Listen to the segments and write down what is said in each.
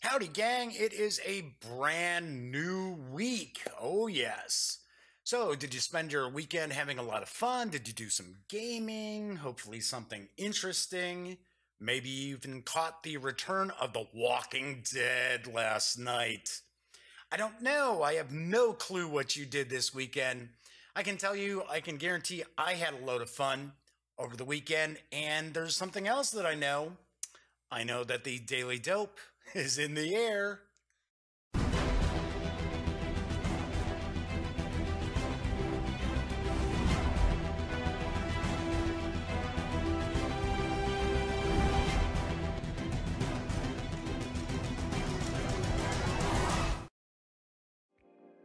Howdy, gang. It is a brand new week. Oh, yes. So, did you spend your weekend having a lot of fun? Did you do some gaming? Hopefully, something interesting. Maybe you even caught the return of The Walking Dead last night. I don't know. I have no clue what you did this weekend. I can tell you, I can guarantee I had a load of fun over the weekend. And there's something else that I know. I know that the Daily Dope is in the air.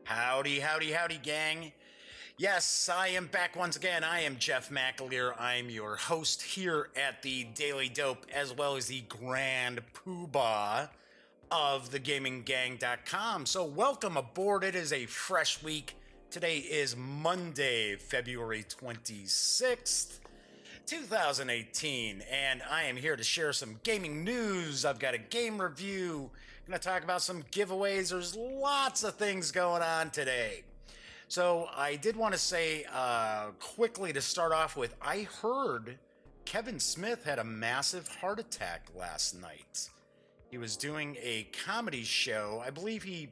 Howdy, howdy, howdy, gang. Yes, I am back once again. I am Jeff McAleer. I'm your host here at the Daily Dope, as well as the Grand Poobah of thegaminggang.com. So welcome aboard. It is a fresh week. Today is Monday, February 26th, 2018, and I am here to share some gaming news. I've got a game review. I'm going to talk about some giveaways. There's lots of things going on today. So I did want to say quickly to start off with, I heard Kevin Smith had a massive heart attack last night. He was doing a comedy show. I believe he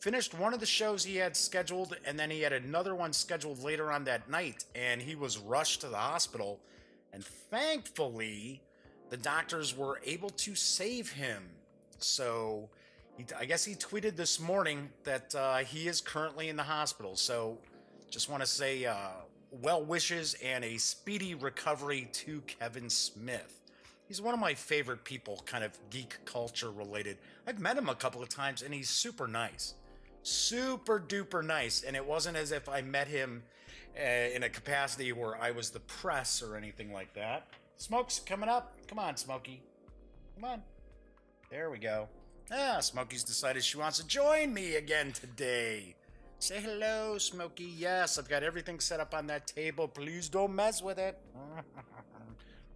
finished one of the shows he had scheduled, and then he had another one scheduled later on that night, and he was rushed to the hospital. And thankfully, the doctors were able to save him. So I guess he tweeted this morning that he is currently in the hospital. So just want to say well wishes and a speedy recovery to Kevin Smith. He's one of my favorite people, kind of geek culture related. I've met him a couple of times and he's super nice. Super duper nice. And it wasn't as if I met him in a capacity where I was the press or anything like that. Smoke's coming up. Come on, Smokey. Come on. There we go. Smokey's decided she wants to join me again today. Say hello, Smokey. Yes, I've got everything set up on that table. Please don't mess with it.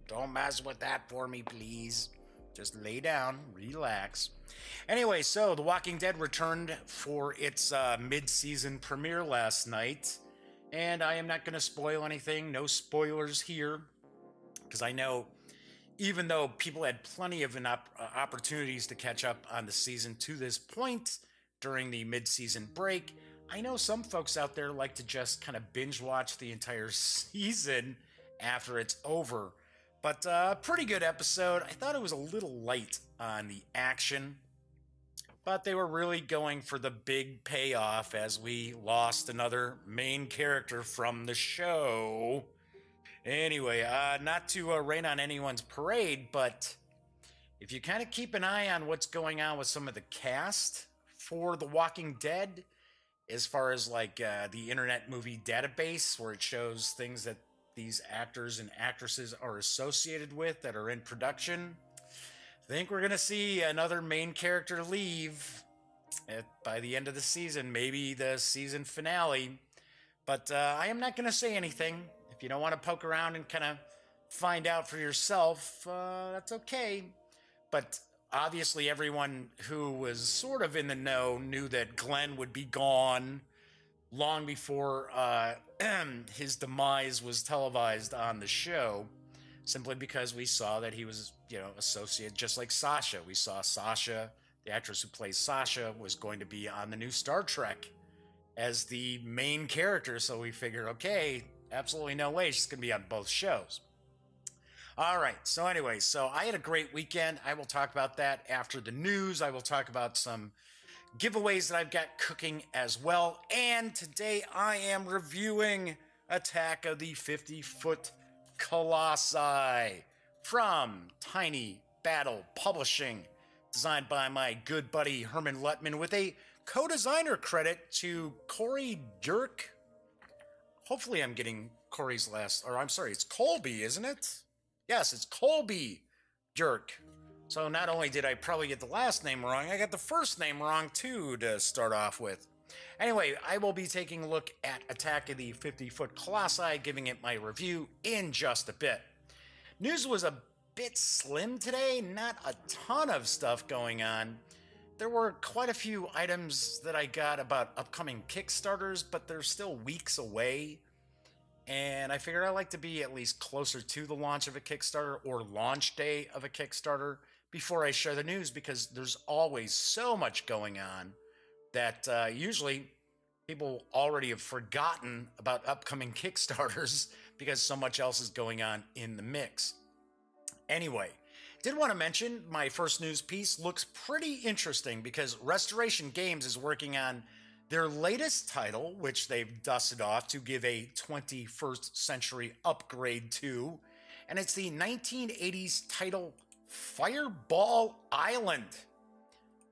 Don't mess with that for me, please. Just lay down, relax. Anyway, so The Walking Dead returned for its mid-season premiere last night. And I am not going to spoil anything. No spoilers here. Because I know, even though people had plenty of opportunities to catch up on the season to this point during the mid-season break, I know some folks out there like to just kind of binge watch the entire season after it's over. But pretty good episode. I thought it was a little light on the action, but they were really going for the big payoff as we lost another main character from the show. Anyway, not to rain on anyone's parade, but if you kind of keep an eye on what's going on with some of the cast for The Walking Dead, as far as like the Internet Movie Database, where it shows things that these actors and actresses are associated with that are in production, I think we're going to see another main character leave by the end of the season, maybe the season finale. But I am not going to say anything. If you don't want to poke around and kind of find out for yourself, that's okay. But obviously everyone who was sort of in the know knew that Glenn would be gone long before his demise was televised on the show, simply because we saw that he was, associated, just like Sasha. We saw Sasha, the actress who plays Sasha, was going to be on the new Star Trek as the main character, so we figured, okay, absolutely no way she's going to be on both shows. All right, so anyway, so I had a great weekend. I will talk about that after the news. I will talk about some giveaways that I've got cooking as well. And today I am reviewing Attack of the 50-Foot Colossi from Tiny Battle Publishing, designed by my good buddy Hermann Luttmann, with a co-designer credit to Corey Dirk. Hopefully I'm getting Corey's last, or I'm sorry, it's Colby, isn't it? Yes, it's Colby Dirk. So not only did I probably get the last name wrong, I got the first name wrong too to start off with. Anyway, I will be taking a look at Attack of the 50-Foot Colossi, giving it my review in just a bit. News was a bit slim today, not a ton of stuff going on. There were quite a few items that I got about upcoming Kickstarters, but they're still weeks away. And I figured I like to be at least closer to the launch of a Kickstarter or launch day of a Kickstarter before I share the news, because there's always so much going on that usually people already have forgotten about upcoming Kickstarters because so much else is going on in the mix. Anyway, did want to mention my first news piece looks pretty interesting because Restoration Games is working on their latest title, which they've dusted off to give a 21st century upgrade to, and it's the 1980s title Fireball Island.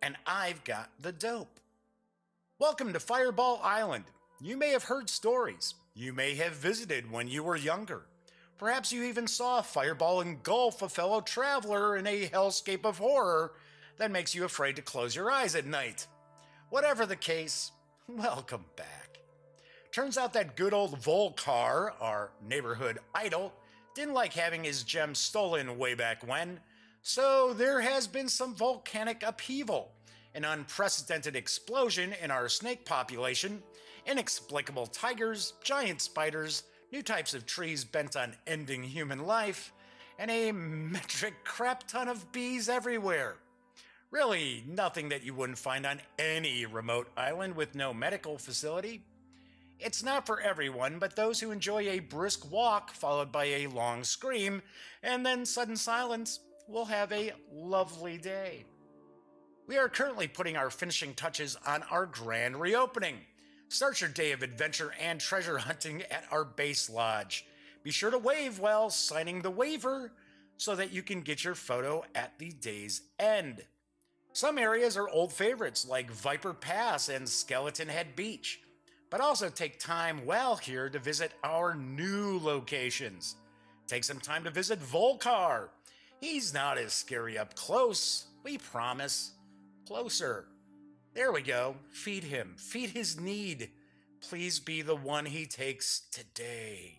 And I've got the dope. Welcome to Fireball Island. You may have heard stories. You may have visited when you were younger. Perhaps you even saw a fireball engulf a fellow traveler in a hellscape of horror that makes you afraid to close your eyes at night. Whatever the case, welcome back. Turns out that good old Volcar, our neighborhood idol, didn't like having his gems stolen way back when, so there has been some volcanic upheaval, an unprecedented explosion in our snake population, inexplicable tigers, giant spiders, new types of trees bent on ending human life, and a metric crap ton of bees everywhere. Really, nothing that you wouldn't find on any remote island with no medical facility. It's not for everyone, but those who enjoy a brisk walk followed by a long scream and then sudden silence will have a lovely day. We are currently putting our finishing touches on our grand reopening. Start your day of adventure and treasure hunting at our base lodge. Be sure to wave while signing the waiver so that you can get your photo at the day's end. Some areas are old favorites like Viper Pass and Skeleton Head Beach, but also take time while here to visit our new locations. Take some time to visit Volcar. He's not as scary up close, we promise. Closer. There we go. Feed him. Feed his need. Please be the one he takes today.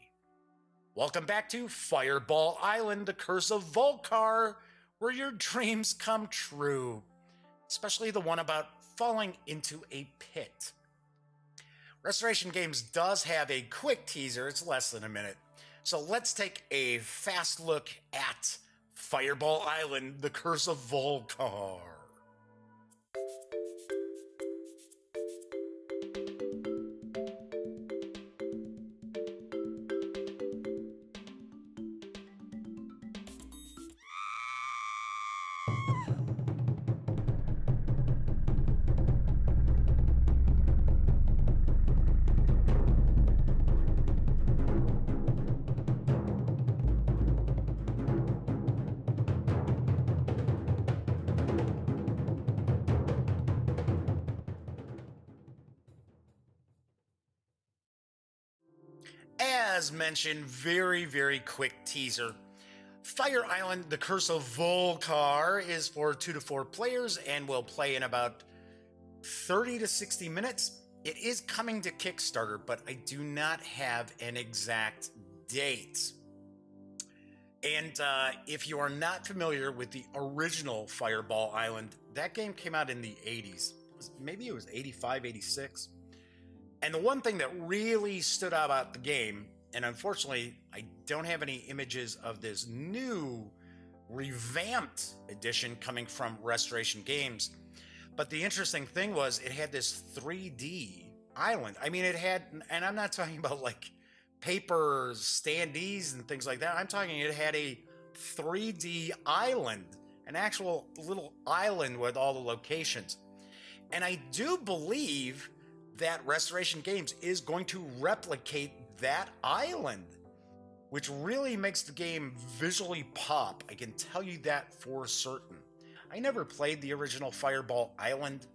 Welcome back to Fireball Island, the Curse of Volcar, where your dreams come true. Especially the one about falling into a pit. Restoration Games does have a quick teaser. It's less than a minute. So let's take a fast look at Fireball Island, the Curse of Volcar. As mentioned, very quick teaser. Fire Island, the Curse of Volcar is for 2 to 4 players and will play in about 30 to 60 minutes. It is coming to Kickstarter, but I do not have an exact date. And if you are not familiar with the original Fireball Island, that game came out in the 80s. Maybe it was 85, 86. And the one thing that really stood out about the game, and unfortunately, I don't have any images of this new revamped edition coming from Restoration Games, but the interesting thing was it had this 3D island. I mean, it had, and I'm not talking about like paper standees and things like that. I'm talking it had a 3D island, an actual little island with all the locations. And I do believe that Restoration Games is going to replicate that island, which really makes the game visually pop. I can tell you that for certain. I never played the original Fireball Island,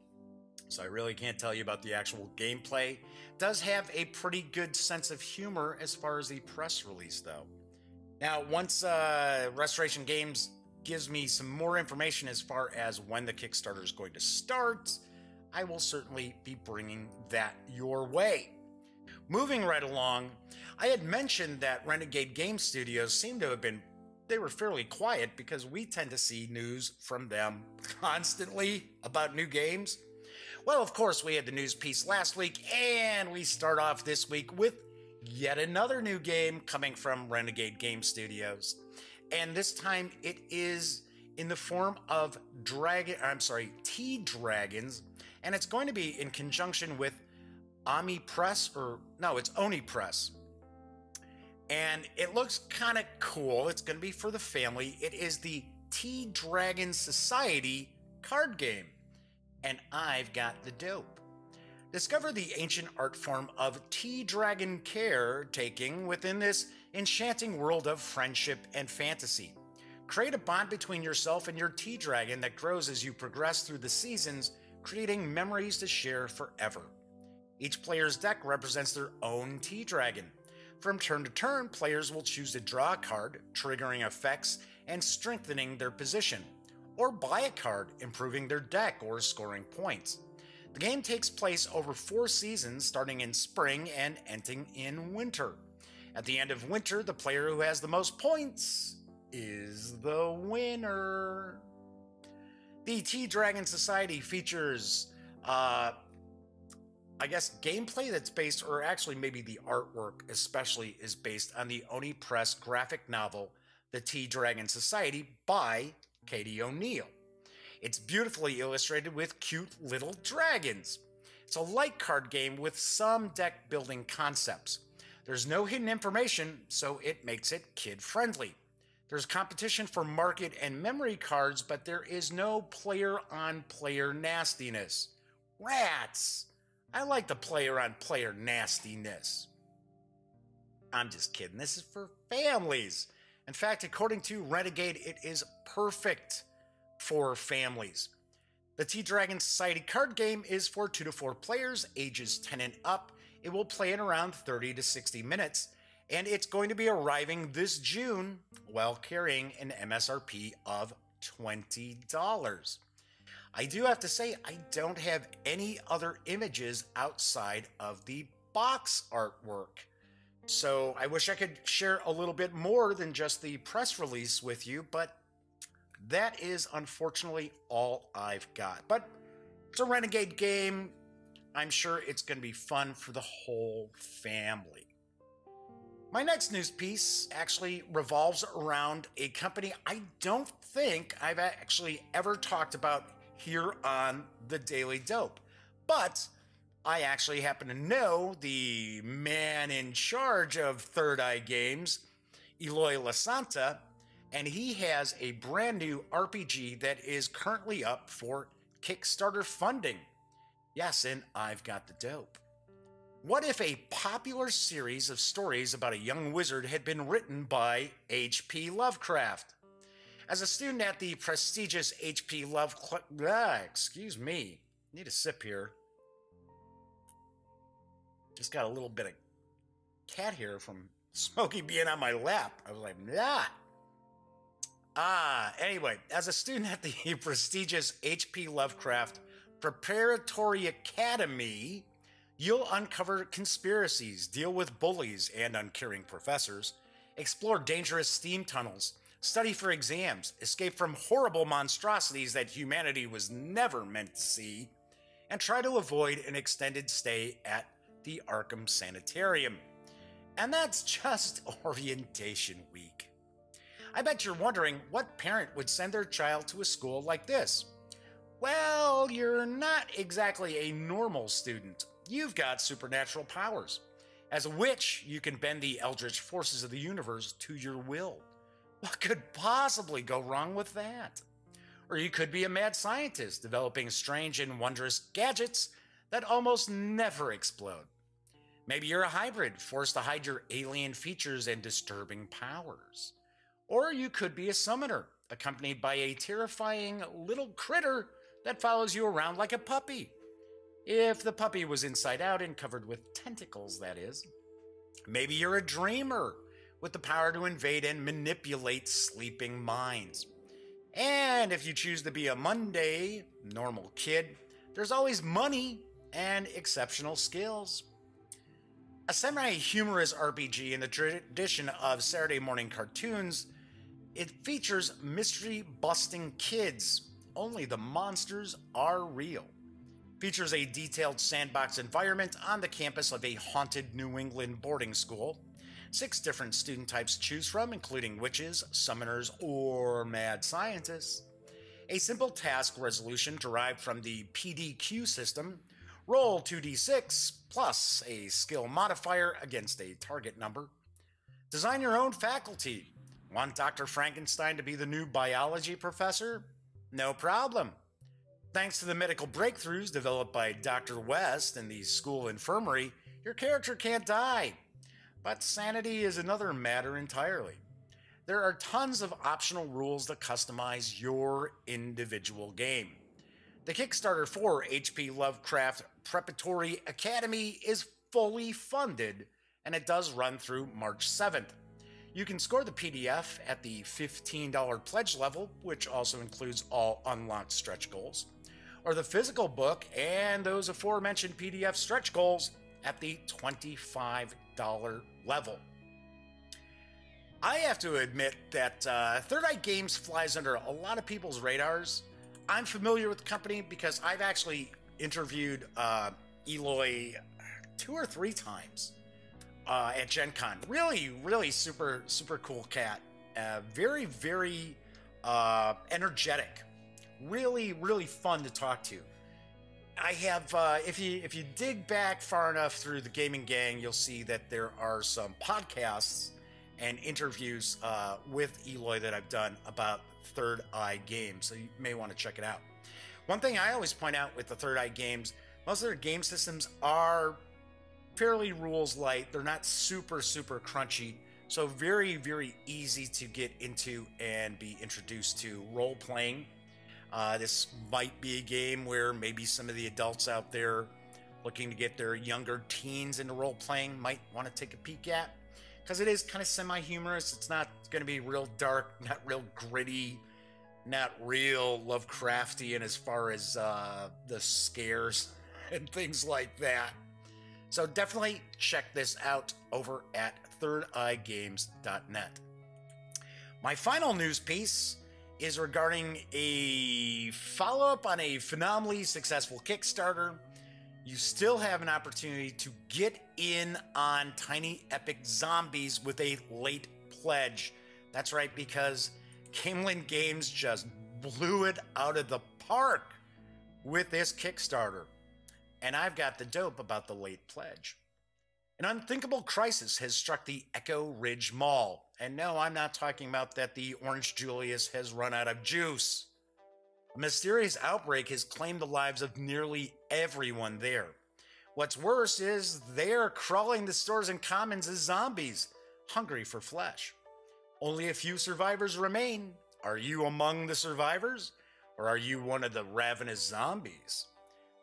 so I really can't tell you about the actual gameplay. It does have a pretty good sense of humor as far as the press release, though. Now, once Restoration Games gives me some more information as far as when the Kickstarter is going to start, I will certainly be bringing that your way. Moving right along, I had mentioned that Renegade Game Studios seem to have been they were fairly quiet because we tend to see news from them constantly about new games. Well, of course, we had the news piece last week, and we start off this week with yet another new game coming from Renegade Game Studios. And this time it is in the form of T-Dragons, and it's going to be in conjunction with Oni Press. And it looks kind of cool. It's going to be for the family. It is the T-Dragon Society card game. And I've got the dope. Discover the ancient art form of T-Dragon caretaking within this enchanting world of friendship and fantasy. Create a bond between yourself and your T-Dragon that grows as you progress through the seasons, creating memories to share forever. Each player's deck represents their own T-Dragon. From turn to turn, players will choose to draw a card, triggering effects and strengthening their position, or buy a card, improving their deck or scoring points. The game takes place over 4 seasons, starting in spring and ending in winter. At the end of winter, the player who has the most points is the winner. The T-Dragon Society features gameplay that's based, or actually maybe the artwork especially, is based on the Oni Press graphic novel, The T-Dragon Society by Katie O'Neill. It's beautifully illustrated with cute little dragons. It's a light card game with some deck building concepts. There's no hidden information, so it makes it kid-friendly. There's competition for market and memory cards, but there is no player-on-player nastiness. Rats! I like the player-on-player nastiness. I'm just kidding. This is for families. In fact, according to Renegade, it is perfect for families. The T-Dragon Society card game is for 2 to 4 players, ages 10 and up. It will play in around 30 to 60 minutes, and it's going to be arriving this June while carrying an MSRP of $20. I do have to say, I don't have any other images outside of the box artwork. So I wish I could share a little bit more than just the press release with you, but that is unfortunately all I've got. But it's a Renegade game. I'm sure it's going to be fun for the whole family. My next news piece actually revolves around a company I don't think I've actually ever talked about here on the Daily Dope. But I actually happen to know the man in charge of Third Eye Games, Eloy Lasanta, and he has a brand new RPG that is currently up for Kickstarter funding. Yes, and I've got the dope. What if a popular series of stories about a young wizard had been written by H.P. Lovecraft? As a student at the prestigious H.P. Lovecraft... excuse me. Need a sip here. Just got a little bit of cat hair from Smokey being on my lap. I was like, nah. Anyway, as a student at the prestigious H.P. Lovecraft Preparatory Academy, you'll uncover conspiracies, deal with bullies and uncaring professors, explore dangerous steam tunnels, study for exams, escape from horrible monstrosities that humanity was never meant to see, and try to avoid an extended stay at the Arkham Sanitarium. And that's just orientation week. I bet you're wondering what parent would send their child to a school like this. Well, you're not exactly a normal student. You've got supernatural powers. As a witch, you can bend the eldritch forces of the universe to your will. What could possibly go wrong with that? Or you could be a mad scientist developing strange and wondrous gadgets that almost never explode. Maybe you're a hybrid, forced to hide your alien features and disturbing powers. Or you could be a summoner, accompanied by a terrifying little critter that follows you around like a puppy. If the puppy was inside out and covered with tentacles, that is. Maybe you're a dreamer with the power to invade and manipulate sleeping minds. And if you choose to be a Monday, normal kid, there's always money and exceptional skills. A semi-humorous RPG in the tradition of Saturday morning cartoons, It features mystery-busting kids. Only the monsters are real. Features a detailed sandbox environment on the campus of a haunted New England boarding school. 6 different student types to choose from, including witches, summoners, or mad scientists. A simple task resolution derived from the PDQ system. Roll 2d6 plus a skill modifier against a target number. Design your own faculty. Want Dr. Frankenstein to be the new biology professor? No problem. Thanks to the medical breakthroughs developed by Dr. West in the school infirmary, your character can't die. But sanity is another matter entirely. There are tons of optional rules that customize your individual game. The Kickstarter for H.P. Lovecraft Preparatory Academy is fully funded, and it does run through March 7th. You can score the PDF at the $15 pledge level, which also includes all unlocked stretch goals, or the physical book and those aforementioned PDF stretch goals at the $25 level. I have to admit that Third Eye Games flies under a lot of people's radars. I'm familiar with the company because I've actually interviewed Eloy 2 or 3 times at Gen Con. Really super cool cat. Very energetic. Really fun to talk to. I have, if you dig back far enough through the Gaming Gang, you'll see that there are some podcasts and interviews with Eloy that I've done about Third Eye Games, so you may want to check it out. One thing I always point out with the Third Eye Games, most of their game systems are fairly rules light. They're not super crunchy, so very easy to get into and be introduced to role playing. This might be a game where maybe some of the adults out there looking to get their younger teens into role playing might want to take a peek at, because it is kind of semi-humorous. It's not going to be real dark, not real gritty, not real Lovecraftian as far as the scares and things like that. So definitely check this out over at thirdeyegames.net. My final news piece is regarding a follow-up on a phenomenally successful Kickstarter. You still have an opportunity to get in on Tiny Epic Zombies with a late pledge. That's right, because Gamelyn Games just blew it out of the park with this Kickstarter. And I've got the dope about the late pledge. An unthinkable crisis has struck the Echo Ridge Mall. And no, I'm not talking about that the Orange Julius has run out of juice. A mysterious outbreak has claimed the lives of nearly everyone there. What's worse is they're crawling the stores and commons as zombies, hungry for flesh. Only a few survivors remain. Are you among the survivors? Or are you one of the ravenous zombies?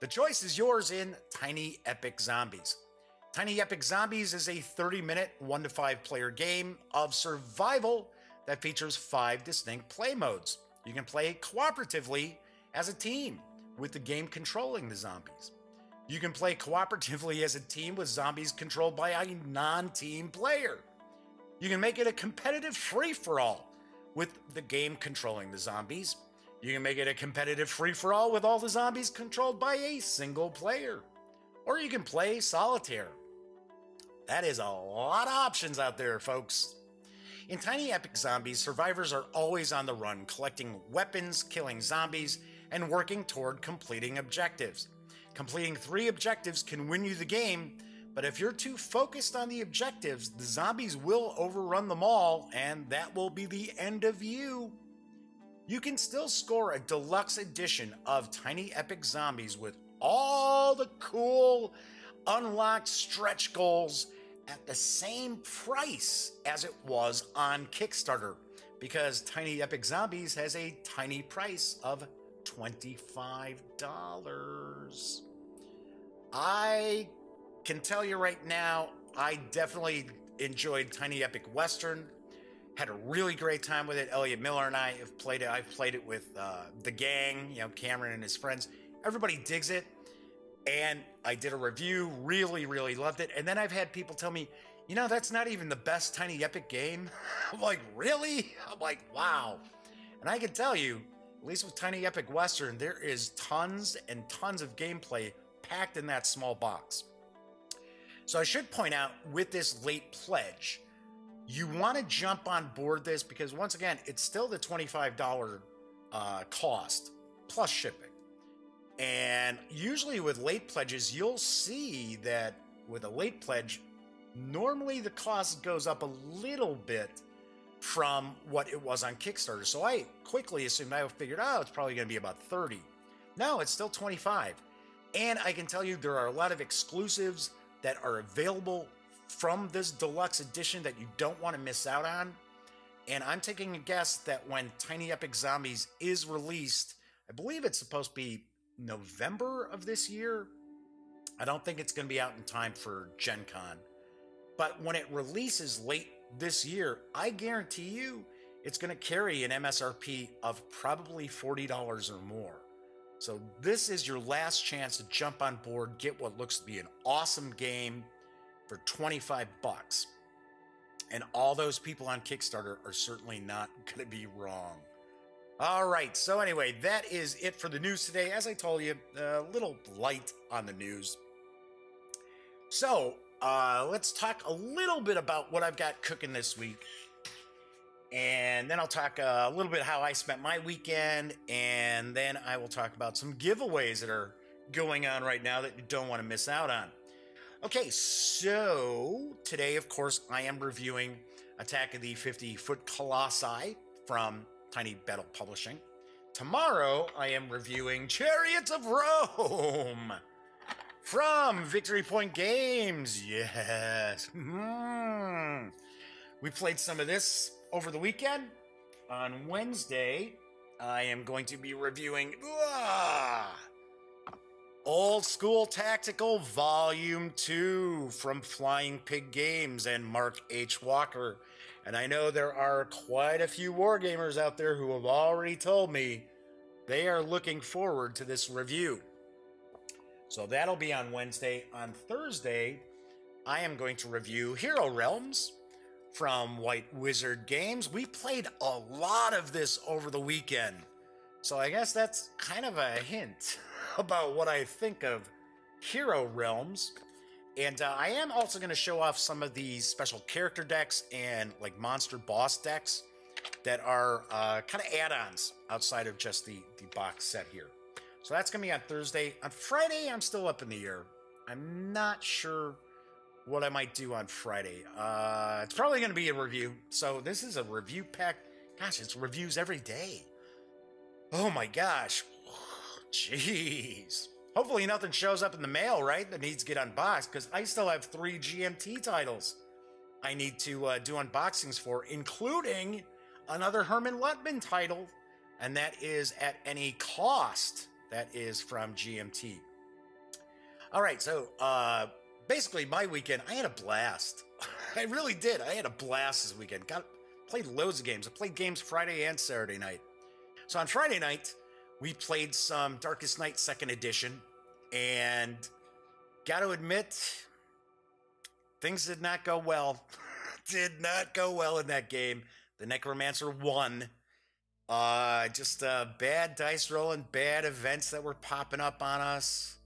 The choice is yours in Tiny Epic Zombies. Tiny Epic Zombies is a 30-minute 1 to 5 player game of survival that features 5 distinct play modes. You can play cooperatively as a team, with the game controlling the zombies. You can play cooperatively as a team with zombies controlled by a non-team player. You can make it a competitive free-for-all with the game controlling the zombies. You can make it a competitive free-for-all with all the zombies controlled by a single player. Or you can play solitaire. That is a lot of options out there, folks. In Tiny Epic Zombies, survivors are always on the run, collecting weapons, killing zombies, and working toward completing objectives. Completing 3 objectives can win you the game, but if you're too focused on the objectives, the zombies will overrun them all, and that will be the end of you. You can still score a deluxe edition of Tiny Epic Zombies with all the cool unlocked stretch goals at the same price as it was on Kickstarter, because Tiny Epic Zombies has a tiny price of $25. I can tell you right now, I definitely enjoyed Tiny Epic Western. Had a really great time with it. Elliot Miller and I have played it. I've played it with the gang, you know, Cameron and his friends. Everybody digs it. And I did a review, really loved it. And then I've had people tell me, you know, that's not even the best Tiny Epic game. I'm like, really? I'm like, wow. And I can tell you, at least with Tiny Epic Western, there is tons and tons of gameplay packed in that small box. So I should point out, with this late pledge, you want to jump on board this because, once again, it's still the $25 cost plus shipping. And usually with late pledges, you'll see that with a late pledge, normally the cost goes up a little bit from what it was on Kickstarter. So I quickly assumed, I figured, oh, it's probably going to be about 30. No, it's still 25. And I can tell you there are a lot of exclusives that are available from this deluxe edition that you don't want to miss out on. And I'm taking a guess that when Tiny Epic Zombies is released, I believe it's supposed to be November of this year. I don't think it's going to be out in time for Gen Con. But when it releases late this year, I guarantee you it's going to carry an MSRP of probably $40 or more. So this is your last chance to jump on board, get what looks to be an awesome game for 25 bucks. And all those people on Kickstarter are certainly not going to be wrong. All right, so anyway, that is it for the news today. As I told you, a little light on the news. So let's talk a little bit about what I've got cooking this week. And then I'll talk a little bit how I spent my weekend. And then I will talk about some giveaways that are going on right now that you don't want to miss out on. Okay, so today, of course, I am reviewing Attack of the 50 Foot Colossi from Tiny Battle Publishing. Tomorrow, I am reviewing Chariots of Rome from Victory Point Games. Yes. We played some of this over the weekend. On Wednesday, I am going to be reviewing Old School Tactical Volume 2 from Flying Pig Games and Mark H. Walker. And I know there are quite a few wargamers out there who have already told me they are looking forward to this review. So that'll be on Wednesday. On Thursday, I am going to review Hero Realms from White Wizard Games. We played a lot of this over the weekend. So I guess that's kind of a hint about what I think of Hero Realms. And I am also going to show off some of these special character decks and like monster boss decks that are kind of add-ons outside of just the box set here. So that's going to be on Thursday. On Friday, I'm still up in the air. I'm not sure what I might do on Friday. It's probably going to be a review. So this is a review pack. Gosh, it's reviews every day. Oh my gosh. Jeez. Hopefully nothing shows up in the mail, right? That needs to get unboxed, because I still have 3 GMT titles I need to do unboxings for, including another Hermann Luttmann title, and that is At Any Cost. That is from GMT. All right, so basically my weekend, I had a blast. I really did. I had a blast this weekend. Played loads of games. I played games Friday and Saturday night. So on Friday night, we played some Darkest Night 2nd Edition, and got to admit, things did not go well. Did not go well in that game. The Necromancer won. Just bad dice rolling, bad events that were popping up on us.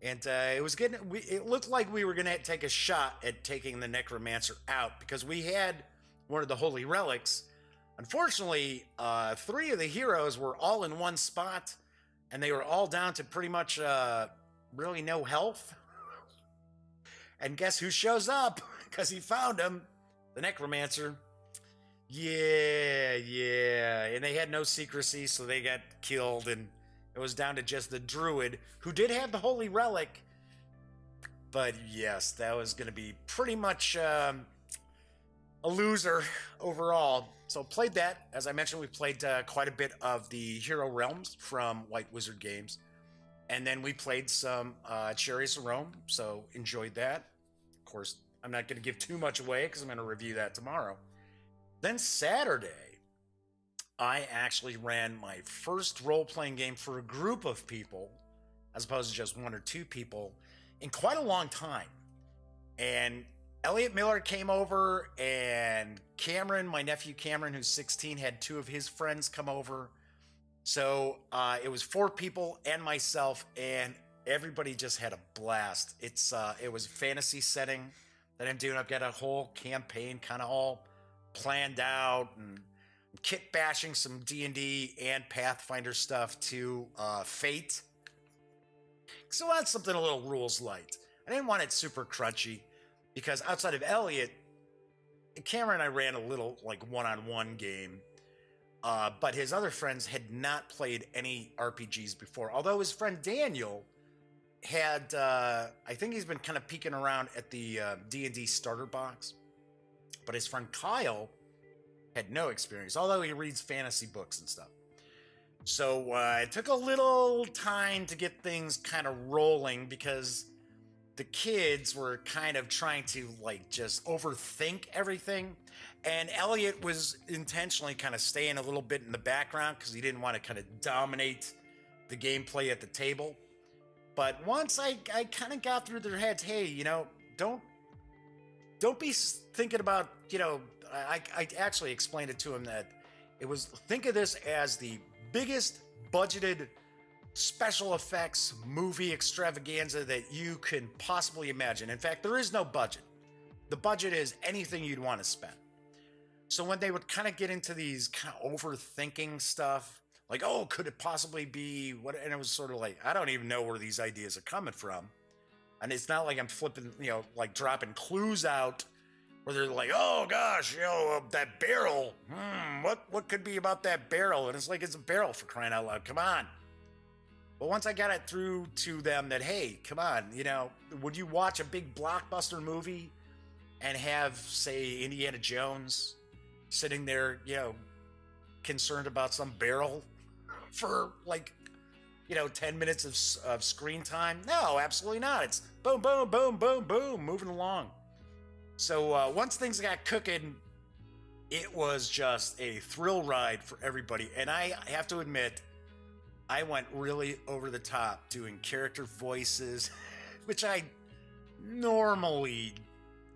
And it looked like we were going to take a shot at taking the Necromancer out, because we had one of the Holy Relics. Unfortunately, 3 of the heroes were all in one spot, and they were all down to pretty much really no health. And guess who shows up? Because he found him, the Necromancer. Yeah. And they had no secrecy, so they got killed, and it was down to just the Druid, who did have the Holy Relic. But yes, that was going to be pretty much a loser overall. So played that. As I mentioned, we played quite a bit of the Hero Realms from White Wizard Games. And then we played some Chariots of Rome, so enjoyed that. Of course, I'm not going to give too much away because I'm going to review that tomorrow. Then Saturday, I actually ran my first role-playing game for a group of people, as opposed to just 1 or 2 people, in quite a long time. And Elliot Miller came over, and Cameron, my nephew Cameron, who's 16, had 2 of his friends come over. So it was 4 people and myself, and everybody just had a blast. It was a fantasy setting that I'm doing. I've got a whole campaign kind of all planned out, and kit bashing some D&D and Pathfinder stuff to Fate. So I want something a little rules light. I didn't want it super crunchy, because outside of Elliot, Cameron and I ran a little like one-on-one game. But his other friends had not played any RPGs before. Although his friend Daniel had, I think he's been kind of peeking around at the D&D starter box. But his friend Kyle had no experience, although he reads fantasy books and stuff. So it took a little time to get things kind of rolling, because the kids were kind of trying to like just overthink everything. And Elliot was intentionally kind of staying a little bit in the background because he didn't want to kind of dominate the gameplay at the table. But once I kind of got through their heads, hey, you know, don't be thinking about, you know, I actually explained it to him that it was, think of this as the biggest budgeted special effects movie extravaganza that you can possibly imagine. In fact, there is no budget. The budget is anything you'd want to spend. So when they would kind of get into these kind of overthinking stuff, like, oh, could it possibly be what? And it was sort of like, I don't even know where these ideas are coming from. And it's not like I'm flipping, you know, like dropping clues out where they're like, oh gosh, you know, that barrel. What could be about that barrel? And it's like, it's a barrel, for crying out loud. Come on. But once I got it through to them that, hey, come on, you know, would you watch a big blockbuster movie and have, say, Indiana Jones sitting there, you know, concerned about some barrel for like, you know, 10 minutes of screen time? No, absolutely not. It's boom, boom, boom, boom, boom, moving along. So once things got cooking, it was just a thrill ride for everybody. And I have to admit, I went really over the top doing character voices, which I normally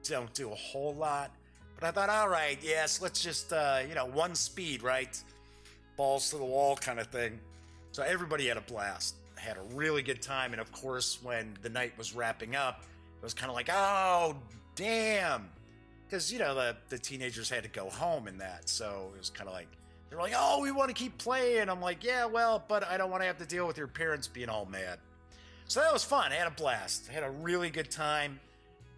don't do a whole lot. But I thought, all right, yes, let's just, you know, one speed, right? Balls to the wall kind of thing. So everybody had a blast. I had a really good time. And of course, when the night was wrapping up, it was kind of like, oh, damn. Because, you know, the teenagers had to go home and that. So it was kind of like, they were like, oh, we want to keep playing. I'm like, yeah, well, but I don't want to have to deal with your parents being all mad. So that was fun. I had a blast. I had a really good time.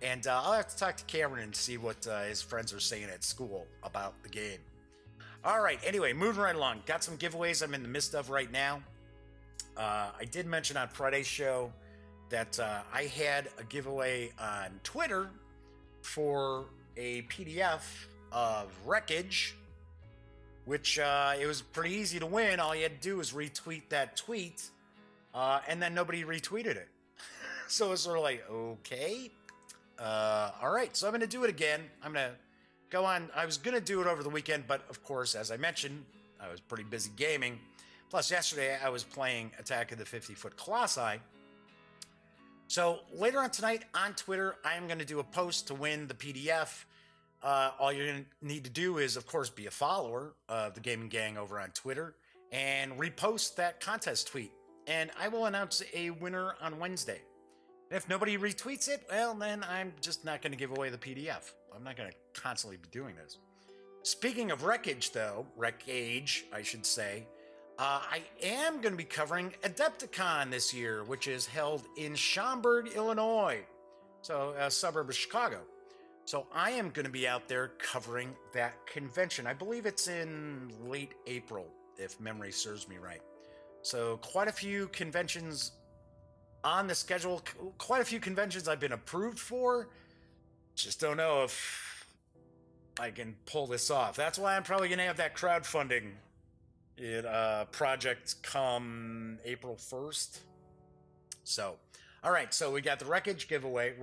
And I'll have to talk to Cameron and see what his friends are saying at school about the game. All right, anyway, moving right along. Got some giveaways I'm in the midst of right now. I did mention on Friday's show that I had a giveaway on Twitter for a PDF of Wreckage, which it was pretty easy to win. All you had to do was retweet that tweet, and then nobody retweeted it. So it's sort of like, okay. All right, so I'm going to do it again. I'm going to go on. I was going to do it over the weekend, but of course, as I mentioned, I was pretty busy gaming. Plus, yesterday I was playing Attack of the 50 Foot Colossi. So later on tonight on Twitter, I am going to do a post to win the PDF. All you're going to need to do is, of course, be a follower of the Gaming Gang over on Twitter and repost that contest tweet. And I will announce a winner on Wednesday. And if nobody retweets it, well, then I'm just not going to give away the PDF. I'm not going to constantly be doing this. Speaking of Wreckage, though, Wreckage, I should say, I am going to be covering Adepticon this year, which is held in Schaumburg, Illinois, so a suburb of Chicago. So I am going to be out there covering that convention. I believe it's in late April, if memory serves me right. So quite a few conventions on the schedule, quite a few conventions I've been approved for. Just don't know if I can pull this off. That's why I'm probably going to have that crowdfunding project come April 1st. So, all right, so we got the Wreckage giveaway,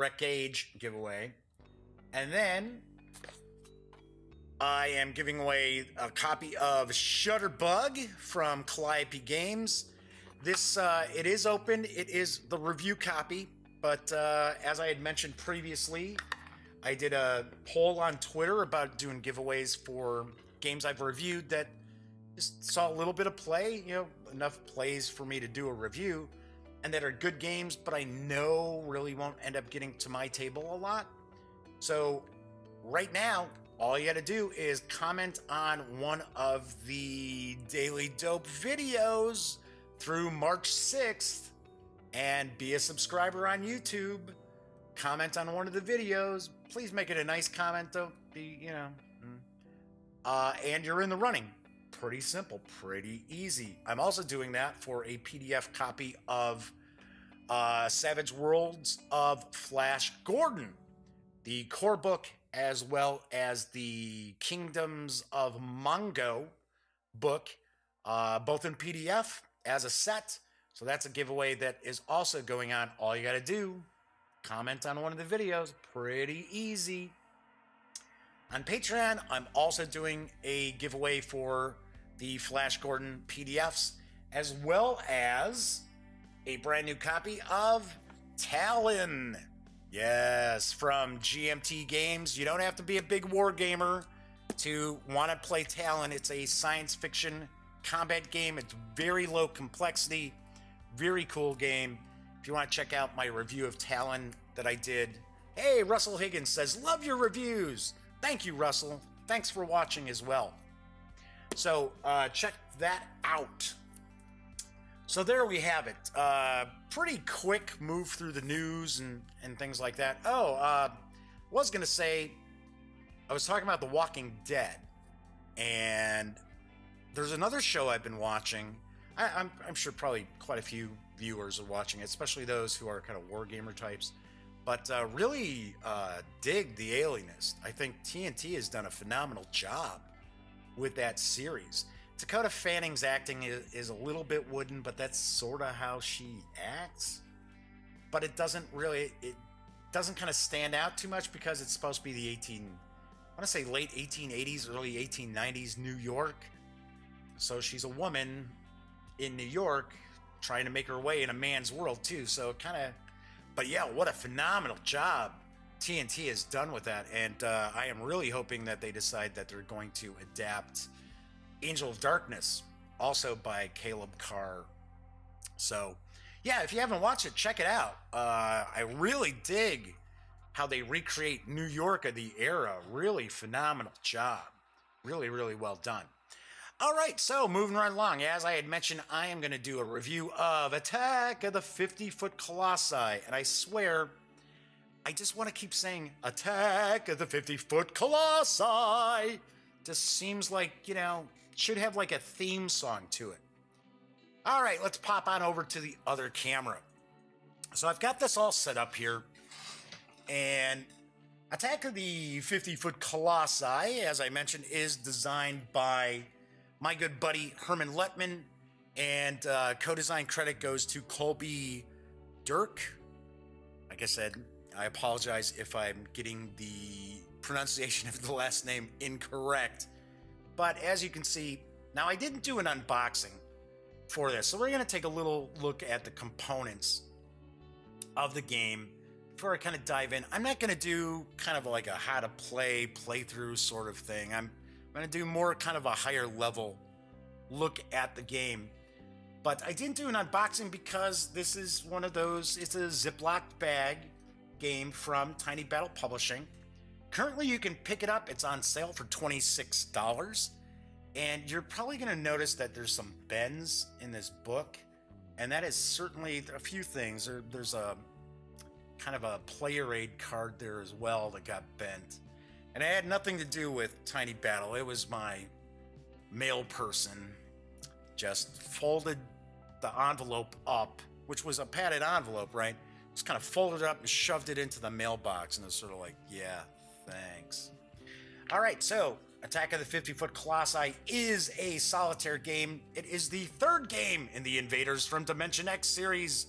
and then I am giving away a copy of ShutteRBug from Calliope Games. This, it is open. It is the review copy, but as I had mentioned previously, I did a poll on Twitter about doing giveaways for games I've reviewed that just saw a little bit of play, you know, enough plays for me to do a review, and that are good games, but I know really won't end up getting to my table a lot. So right now, all you got to do is comment on one of the Daily Dope videos through March 6th and be a subscriber on YouTube. Comment on one of the videos. Please make it a nice comment. Don't be, you know. And you're in the running. Pretty simple, pretty easy. I'm also doing that for a PDF copy of Savage Worlds of Flash Gordon, the core book, as well as the Kingdoms of Mongo book, both in PDF as a set. So that's a giveaway that is also going on. All you got to do, comment on one of the videos. Pretty easy. On Patreon, I'm also doing a giveaway for the Flash Gordon PDFs, as well as a brand new copy of Talon. Yes, from GMT Games. You don't have to be a big war gamer to want to play Talon. It's a science fiction combat game. It's very low complexity, very cool game. If you want to check out my review of Talon that I did. Hey, Russell Higgins says, love your reviews. Thank you, Russell. Thanks for watching as well. So check that out. So there we have it. Pretty quick move through the news and things like that. Was going to say, I was talking about The Walking Dead, and there's another show I've been watching. I'm sure probably quite a few viewers are watching it, especially those who are kind of wargamer types. But really dig The Alienist. I think TNT has done a phenomenal job with that series. Dakota Fanning's acting is a little bit wooden, but that's sort of how she acts. But it doesn't kind of stand out too much because it's supposed to be the I want to say late 1880s, early 1890s New York. So she's a woman in New York trying to make her way in a man's world too. So kind of, but yeah, what a phenomenal job TNT has done with that. And I am really hoping that they decide that they're going to adapt Angel of Darkness, also by Caleb Carr. So yeah, if you haven't watched it, check it out. I really dig how they recreate New York of the era. Really phenomenal job. Really, really well done. All right, so moving right along. As I had mentioned, I am going to do a review of Attack of the 50 Foot Colossi. And I swear, I just want to keep saying Attack of the 50 Foot Colossi. Just seems like, you know, should have like a theme song to it. All right, let's pop on over to the other camera. So I've got this all set up here. And Attack of the 50 Foot Colossi, as I mentioned, is designed by my good buddy Hermann Luttmann. And co-design credit goes to Colby Dirk. Like I said, I apologize if I'm getting the pronunciation of the last name incorrect. But as you can see, now I didn't do an unboxing for this, so we're going to take a little look at the components of the game before I kind of dive in. I'm not going to do kind of like a how to play playthrough sort of thing. I'm going to do more kind of a higher level look at the game. But I didn't do an unboxing because this is one of those, it's a Ziploc bag game from Tiny Battle Publishing. Currently, you can pick it up. It's on sale for $26. And you're probably going to notice that there's some bends in this book. And that is certainly a few things. There's a kind of a player aid card there as well that got bent. And it had nothing to do with Tiny Battle. It was my mail person just folded the envelope up, which was a padded envelope, right? Just kind of folded it up and shoved it into the mailbox. And it was sort of like, yeah, thanks. All right, so Attack of the 50 Foot Colossi is a solitaire game. It is the third game in the Invaders from Dimension X series,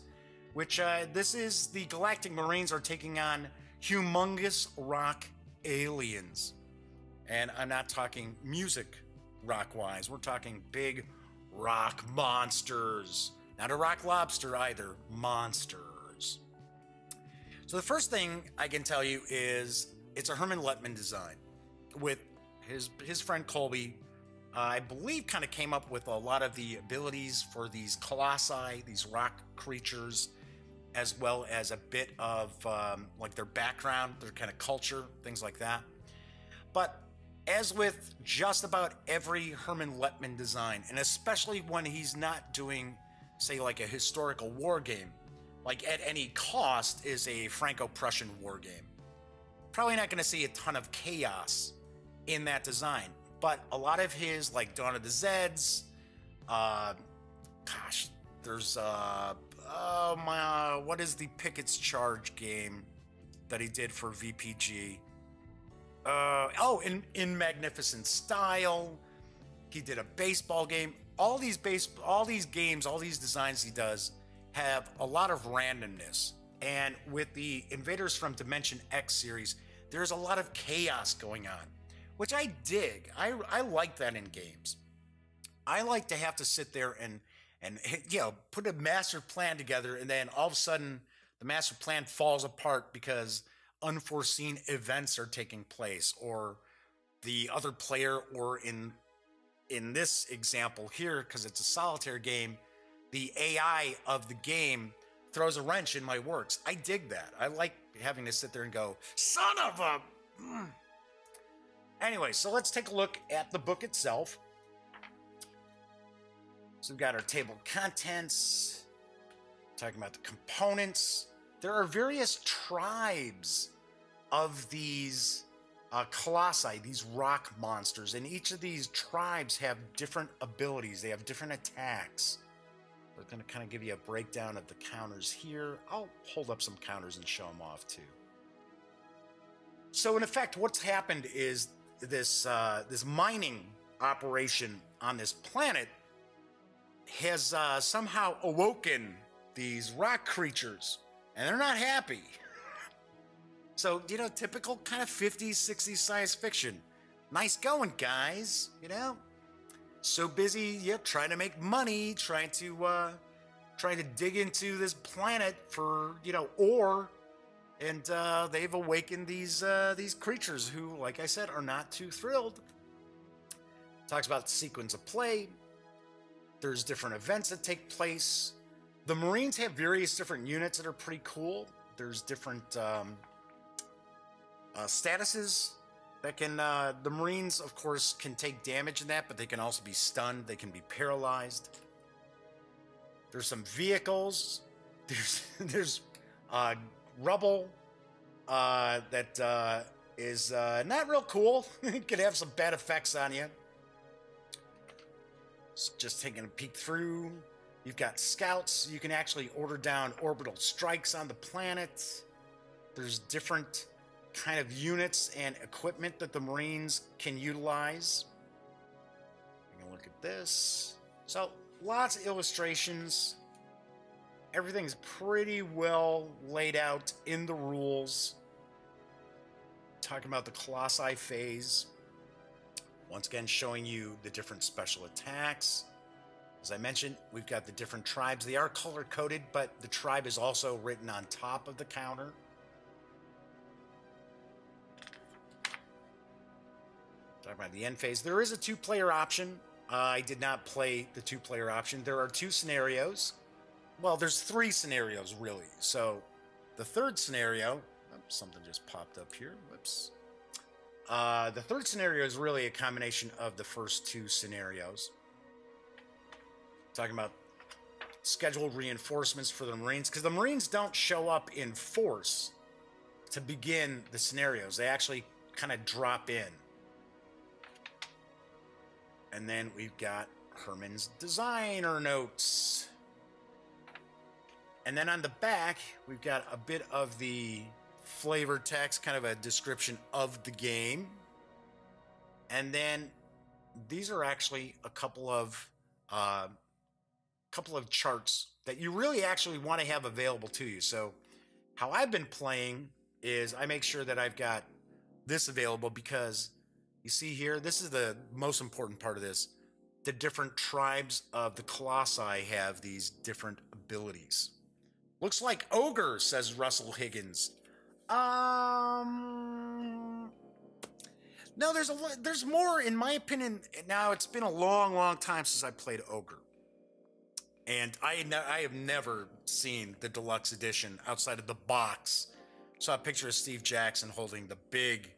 which this is the Galactic Marines are taking on humongous rock aliens. And I'm not talking music rock-wise. We're talking big rock monsters. Not a rock lobster either. Monsters. So the first thing I can tell you is It's a Hermann Luttmann design with his friend Colby. I believe kind of came up with a lot of the abilities for these colossi, these rock creatures, as well as a bit of like their background, their kind of culture, things like that. But as with just about every Hermann Luttmann design, and especially when he's not doing, say, like a historical war game, like At Any Cost is a Franco-Prussian war game. Probably not going to see a ton of chaos in that design, but a lot of his, like Dawn of the Zeds, there's what is the Pickett's Charge game that he did for VPG? In Magnificent Style, he did a baseball game. All these games, all these designs he does have a lot of randomness. And with the Invaders from Dimension X series, there's a lot of chaos going on, which I dig. I like that in games. I like to have to sit there and put a master plan together, and then all of a sudden the master plan falls apart because unforeseen events are taking place, or the other player, or in this example here, because it's a solitaire game, the AI of the game throws a wrench in my works. I dig that. I like having to sit there and go, son of a... Anyway, so let's take a look at the book itself. So we've got our table of contents, talking about the components. There are various tribes of these colossi, these rock monsters, and each of these tribes have different abilities. They have different attacks. We're going to kind of give you a breakdown of the counters here. I'll hold up some counters and show them off too. So in effect, what's happened is this mining operation on this planet has somehow awoken these rock creatures, and they're not happy. So, typical kind of 50s, 60s science fiction. Nice going, guys, So busy, trying to make money, trying to dig into this planet for, ore. And they've awakened these creatures who, like I said, are not too thrilled. Talks about the sequence of play. There's different events that take place. The Marines have various different units that are pretty cool. There's different statuses that can... the Marines, of course, can take damage in that, but they can also be stunned. They can be paralyzed. There's some vehicles. There's rubble that is not real cool. It could have some bad effects on you. Just taking a peek through. You've got scouts. You can actually order down orbital strikes on the planet. There's different kind of units and equipment that the Marines can utilize. Take a look at this. So lots of illustrations. Everything's pretty well laid out in the rules. Talking about the Colossi phase. Once again, showing you the different special attacks. As I mentioned, we've got the different tribes. They are color-coded, but the tribe is also written on top of the counter. Talking about the end phase. There is a two-player option. I did not play the two-player option. There are two scenarios. Well, there's three scenarios, really. So, the third scenario... Oh, something just popped up here. Whoops. The third scenario is really a combination of the first two scenarios. Talking about scheduled reinforcements for the Marines, because the Marines don't show up in force to begin the scenarios. They actually kind of drop in. And then we've got Hermann's designer notes. And then on the back, we've got a bit of the flavor text, kind of a description of the game. And then these are actually a couple of charts that you really actually want to have available to you. So how I've been playing is I make sure that I've got this available, because you see here, this is the most important part of this. The different tribes of the Colossi have these different abilities. Looks like ogre, says Russell Higgins. No, there's more, in my opinion. Now, it's been a long time since I played Ogre. And I have never seen the deluxe edition outside of the box. Saw a picture of Steve Jackson holding the big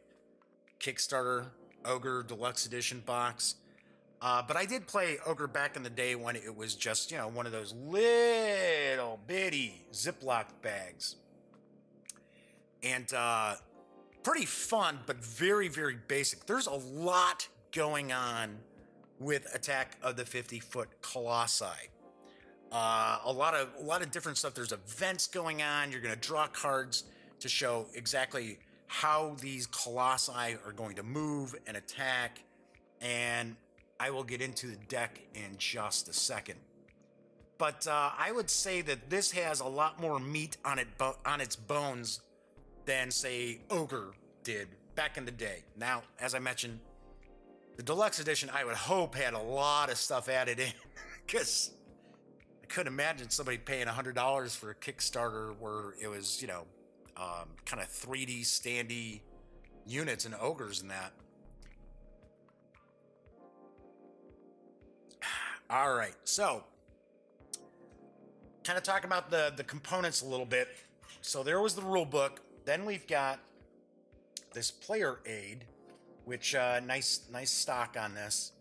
Kickstarter Ogre Deluxe Edition box. But I did play Ogre back in the day when it was just, one of those little bitty Ziploc bags. And pretty fun, but very, very basic. There's a lot going on with Attack of the 50-Foot Colossi. A lot of different stuff. There's events going on. You're going to draw cards to show exactly how these colossi are going to move and attack, and I will get into the deck in just a second. But I would say that this has a lot more meat on its bones than, say, Ogre did back in the day. Now, as I mentioned, the deluxe edition, I would hope, had a lot of stuff added in, because I couldn't imagine somebody paying $100 for a Kickstarter where it was, kind of 3D standy units and ogres and that. All right, so kind of talk about the components a little bit. So there was the rule book. Then we've got this player aid, which nice stock on this.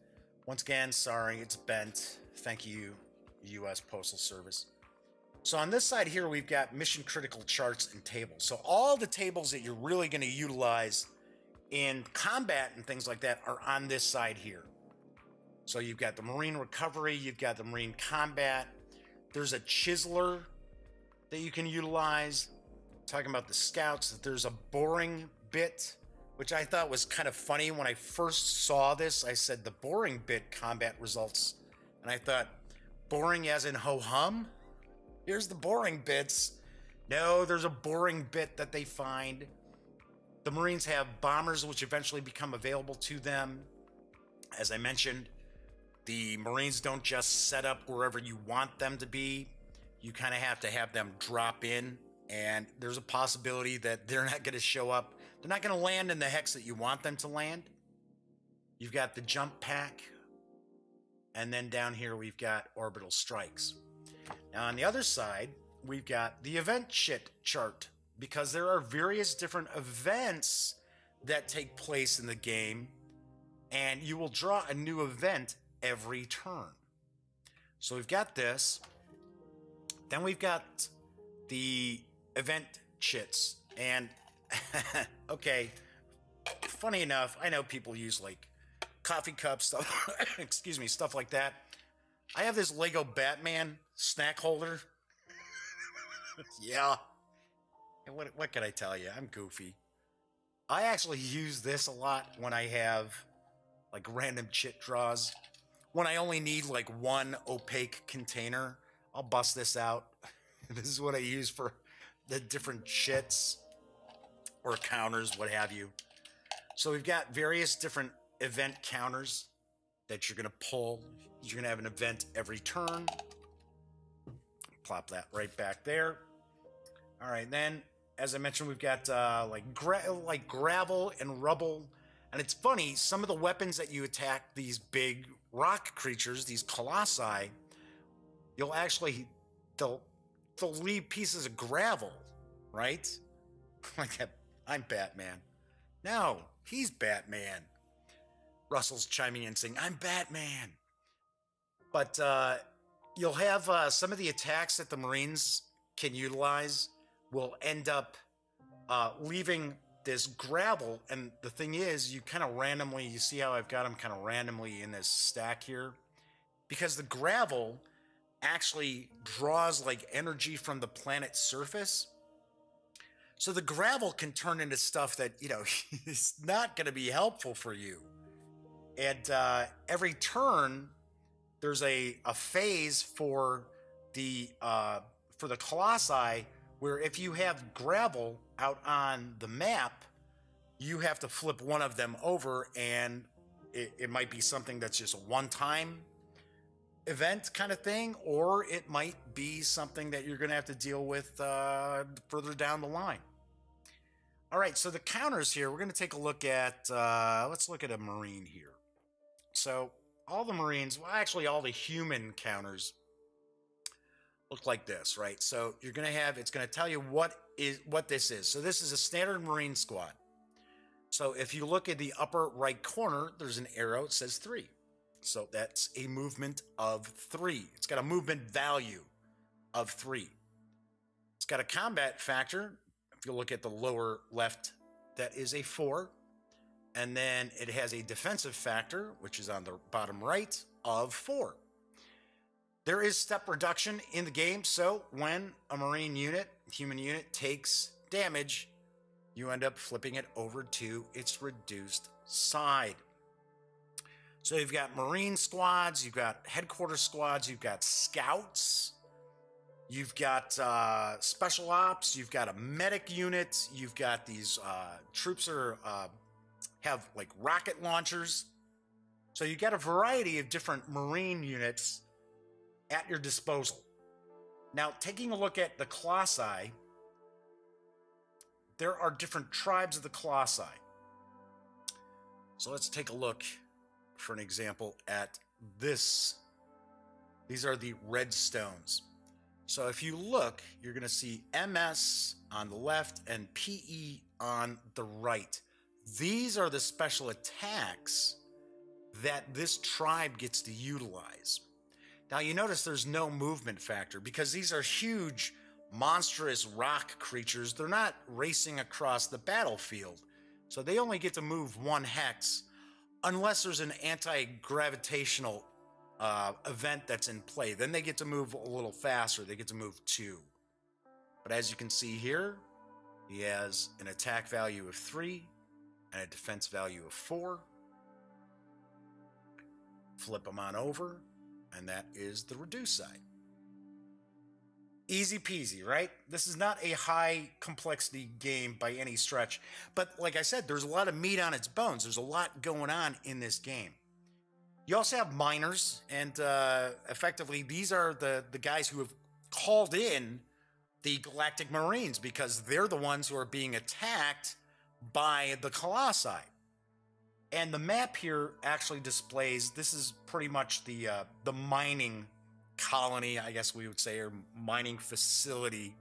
Once again, sorry, it's bent. Thank you, U.S. Postal Service. So on this side here, we've got mission critical charts and tables. So all the tables that you're really going to utilize in combat and things like that are on this side here. So you've got the Marine recovery, you've got the Marine combat. There's a chiseler that you can utilize. Talking about the scouts, there's a boring bit, which I thought was kind of funny. When I first saw this, I said the boring bit combat results. And I thought, boring as in ho-hum? Here's the boring bits. No, there's a boring bit that they find. The Marines have bombers, which eventually become available to them. As I mentioned, the Marines don't just set up wherever you want them to be. You kind of have to have them drop in, and there's a possibility that they're not going to show up. They're not going to land in the hex that you want them to land. You've got the jump pack, and then down here we've got orbital strikes. Now on the other side, we've got the event shit chart, because there are various different events that take place in the game, and you will draw a new event every turn. So we've got this. Then we've got the event chits, and okay, funny enough, I know people use like coffee cups, stuff, excuse me, stuff like that. I have this Lego Batman snack holder. Yeah. And what can I tell you? I'm goofy. I actually use this a lot when I have like random chit draws. When I only need like one opaque container, I'll bust this out. This is what I use for the different chits or counters, what have you. So we've got various different event counters that you're going to pull. You're going to have an event every turn. Plop that right back there. All right, then, as I mentioned, we've got like gravel and rubble. And it's funny, some of the weapons that you attack these big rock creatures, these colossi, you'll actually, they'll leave pieces of gravel, right? Like that, I'm Batman. No, he's Batman. Russell's chiming in saying, I'm Batman. But you'll have some of the attacks that the Marines can utilize will end up leaving this gravel. And the thing is, you kind of randomly, you see how I've got them kind of randomly in this stack here? Because the gravel actually draws like energy from the planet's surface. So the gravel can turn into stuff that, is not going to be helpful for you. And every turn, there's a phase for the colossi where if you have gravel out on the map, you have to flip one of them over, and it might be something that's just a one-time event kind of thing, or it might be something that you're going to have to deal with further down the line. All right, so the counters here, we're going to take a look at, let's look at a Marine here. So all the Marines, well, actually all the human counters look like this, right? So you're going to have, it's going to tell you what this is. So this is a standard Marine squad. So if you look at the upper right corner, there's an arrow, it says 3. So that's a movement of 3. It's got a movement value of 3. It's got a combat factor. If you look at the lower left, that is a 4. And then it has a defensive factor, which is on the bottom right, of 4. There is step reduction in the game, so when a Marine unit, human unit, takes damage, you end up flipping it over to its reduced side. So you've got Marine squads, you've got headquarters squads, you've got scouts, you've got special ops, you've got a medic unit, you've got these troops that have like rocket launchers. So you've got a variety of different Marine units at your disposal. Now, taking a look at the Colossi, there are different tribes of the Colossi. So let's take a look, for an example, at this. These are the red stones. So if you look, you're going to see MS on the left and PE on the right. These are the special attacks that this tribe gets to utilize. Now you notice there's no movement factor because these are huge, monstrous rock creatures. They're not racing across the battlefield. So they only get to move 1 hex unless there's an anti-gravitational event that's in play. Then they get to move a little faster. They get to move 2. But as you can see here, he has an attack value of 3 and a defense value of 4. Flip them on over, and that is the reduced side. Easy peasy, right? This is not a high complexity game by any stretch. But like I said, there's a lot of meat on its bones. There's a lot going on in this game. You also have miners, and effectively these are the guys who have called in the Galactic Marines because they're the ones who are being attacked by the Colossi. And the map here actually displays, this is pretty much the mining colony, I guess we would say, or mining facility.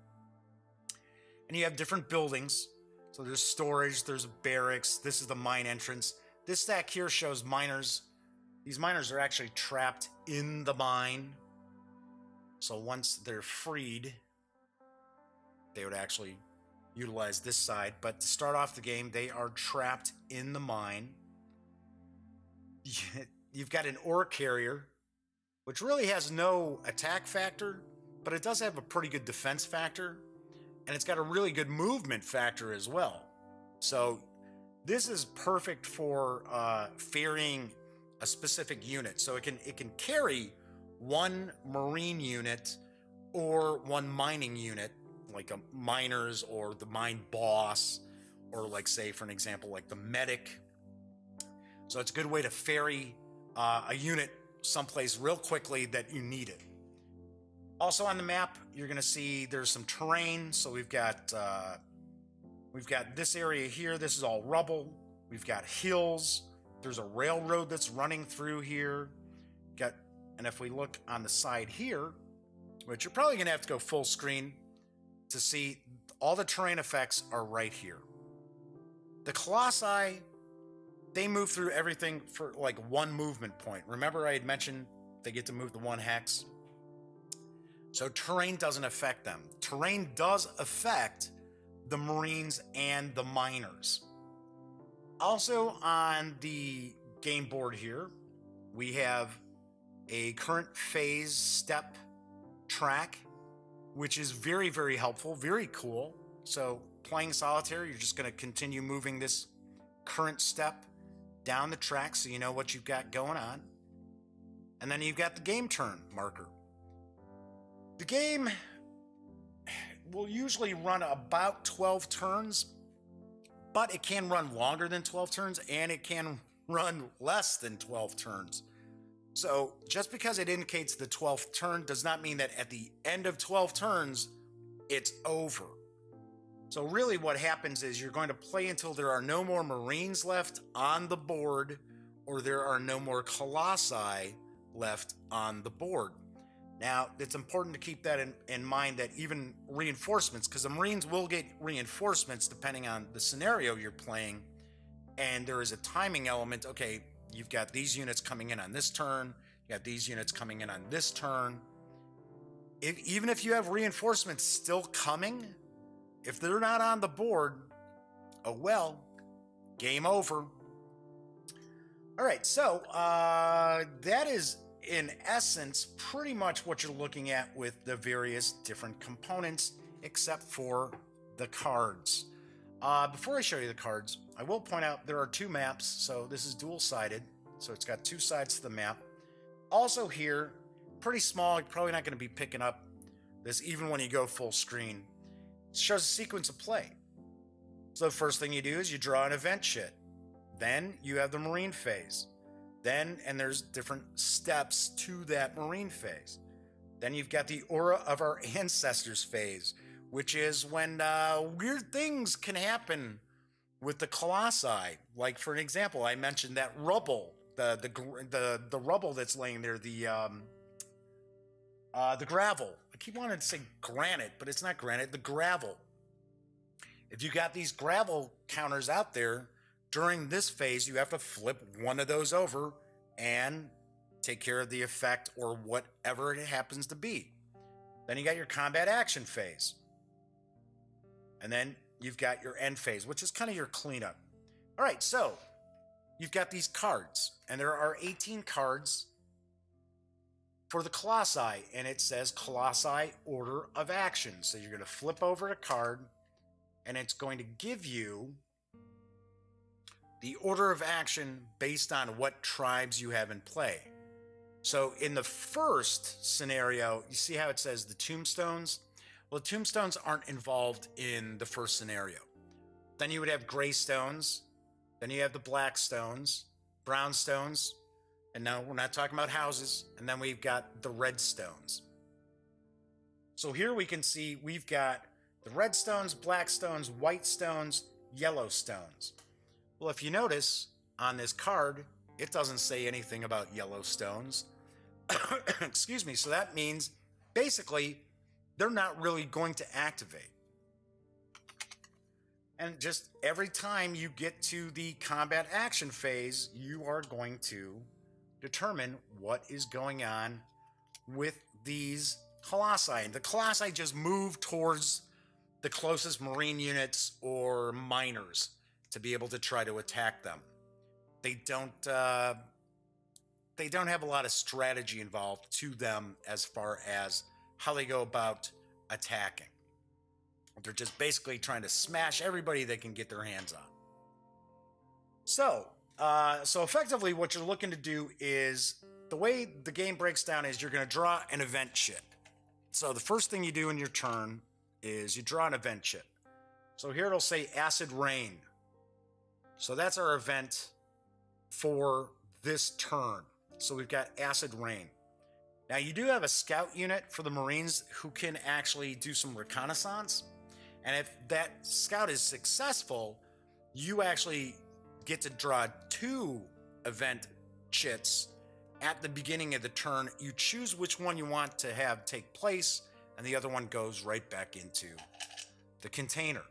And you have different buildings. So there's storage, there's barracks, this is the mine entrance. This stack here shows miners. These miners are actually trapped in the mine. So once they're freed, they would actually utilize this side. But to start off the game, they are trapped in the mine. You've got an ore carrier, which really has no attack factor, but it does have a pretty good defense factor, and it's got a really good movement factor as well. So this is perfect for ferrying a specific unit. So it can carry 1 Marine unit or 1 mining unit, like a miners or the mine boss, or like, say, for an example, like the medic. So it's a good way to ferry a unit someplace real quickly that you need it. Also on the map, you're going to see there's some terrain. So we've got this area here. This is all rubble. We've got hills. There's a railroad that's running through here. And if we look on the side here, which you're probably going to have to go full screen to see, all the terrain effects are right here. The Colossi, they move through everything for like 1 movement point. Remember I had mentioned they get to move the 1 hex? So terrain doesn't affect them. Terrain does affect the Marines and the miners. Also on the game board here, we have a current phase step track, which is very, very helpful, very cool. So playing solitaire, you're just going to continue moving this current step down the track so you know what you've got going on. And then you've got the game turn marker. The game will usually run about 12 turns, but it can run longer than 12 turns, and it can run less than 12 turns. So just because it indicates the 12th turn does not mean that at the end of 12 turns, it's over. So really what happens is you're going to play until there are no more Marines left on the board, or there are no more Colossi left on the board. Now, it's important to keep that in mind, that even reinforcements, because the Marines will get reinforcements depending on the scenario you're playing, and there is a timing element. Okay, you've got these units coming in on this turn, you got these units coming in on this turn. Even if you have reinforcements still coming, if they're not on the board, oh well, game over. All right, so that is, in essence, pretty much what you're looking at with the various different components, except for the cards. Before I show you the cards, I will point out there are two maps, so this is dual-sided, so it's got two sides to the map. Also here, pretty small, you're probably not going to be picking up this even when you go full screen. It shows a sequence of play. So the first thing you do is you draw an event shit. Then you have the Marine phase. Then, and there's different steps to that Marine phase. Then you've got the Aura of Our Ancestors phase, which is when weird things can happen with the Colossi. Like, for an example, I mentioned that rubble, the rubble that's laying there, the gravel. I keep wanting to say granite, but it's not granite, the gravel. If you got these gravel counters out there, during this phase, you have to flip one of those over and take care of the effect or whatever it happens to be. Then you got your combat action phase. And then you've got your end phase, which is kind of your cleanup. All right, so you've got these cards, and there are 18 cards for the Colossi, and it says Colossi Order of Action. So you're going to flip over a card, and it's going to give you the order of action based on what tribes you have in play. So in the first scenario, you see how it says the tombstones? Well, the tombstones aren't involved in the first scenario. Then you would have gray stones. Then you have the black stones, brown stones. And now we're not talking about houses. And then we've got the red stones. So here we can see we've got the red stones, black stones, white stones, yellow stones. Well, if you notice on this card, it doesn't say anything about yellow stones. Excuse me. So that means basically they're not really going to activate. And just every time you get to the combat action phase, you are going to determine what is going on with these Colossi. And the Colossi just move towards the closest Marine units or miners to be able to try to attack them. They don't have a lot of strategy involved to them as far as how they go about attacking. They're just basically trying to smash everybody they can get their hands on. So effectively what you're looking to do is, the way the game breaks down is you're going to draw an event chip. So the first thing you do in your turn is you draw an event chip. So here it'll say Acid Rain. So that's our event for this turn. So we've got Acid Rain. Now you do have a scout unit for the Marines who can actually do some reconnaissance. And if that scout is successful, you actually get to draw 2 event chits at the beginning of the turn. You choose which one you want to have take place, and the other one goes right back into the container.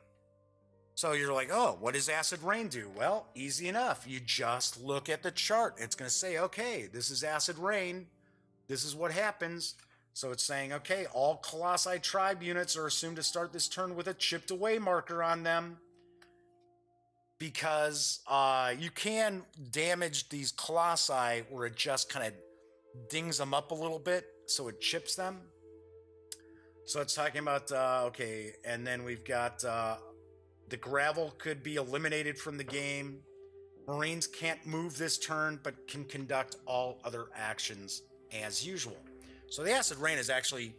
So you're like, oh, what does Acid Rain do? Well, easy enough. You just look at the chart. It's going to say, okay, this is Acid Rain. This is what happens. So it's saying, okay, all Colossi tribe units are assumed to start this turn with a chipped away marker on them, because you can damage these Colossi where it just kind of dings them up a little bit, so it chips them. So it's talking about, okay, and then we've got the gravel could be eliminated from the game. Marines can't move this turn, but can conduct all other actions as usual. So the Acid Rain is actually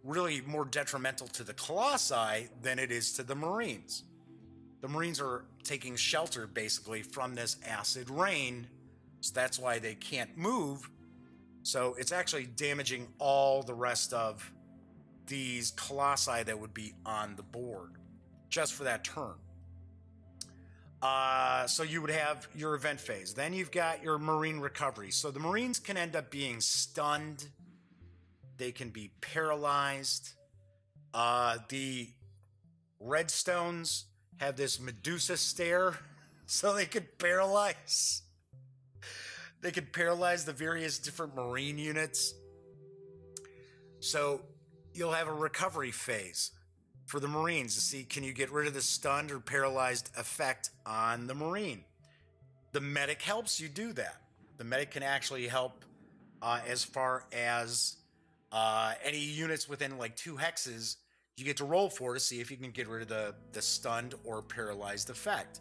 really more detrimental to the Colossi than it is to the Marines. The Marines are taking shelter, basically, from this Acid Rain, so that's why they can't move. So it's actually damaging all the rest of these Colossi that would be on the board. just for that turn. So you would have your event phase. Then you've got your Marine recovery. So the Marines can end up being stunned. They can be paralyzed. The Redstones have this Medusa stare, so they could paralyze. They could paralyze the various different Marine units. So you'll have a recovery phase for the Marines to see, can you get rid of the stunned or paralyzed effect on the Marine? The medic helps you do that. The medic can actually help as far as any units within like 2 hexes, you get to roll for to see if you can get rid of the stunned or paralyzed effect.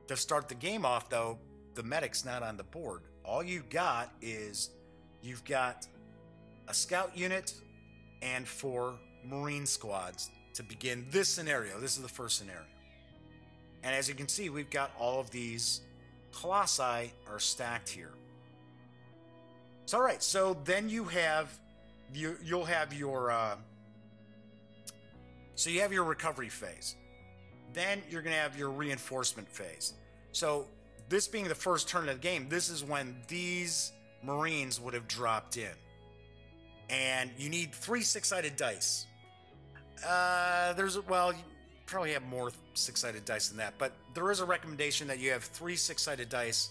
To start the game off, though, the medic's not on the board. All you've got is you've got a scout unit and 4 Marine squads to begin this scenario. This is the first scenario. And as you can see, we've got all of these Colossi are stacked here. So, all right, so then you have, you'll have your, so you have your recovery phase. Then you're going to have your reinforcement phase. So this being the first turn of the game, this is when these Marines would have dropped in. And you need 3 6-sided dice. Well, you probably have more 6-sided dice than that, but there is a recommendation that you have 3 6-sided dice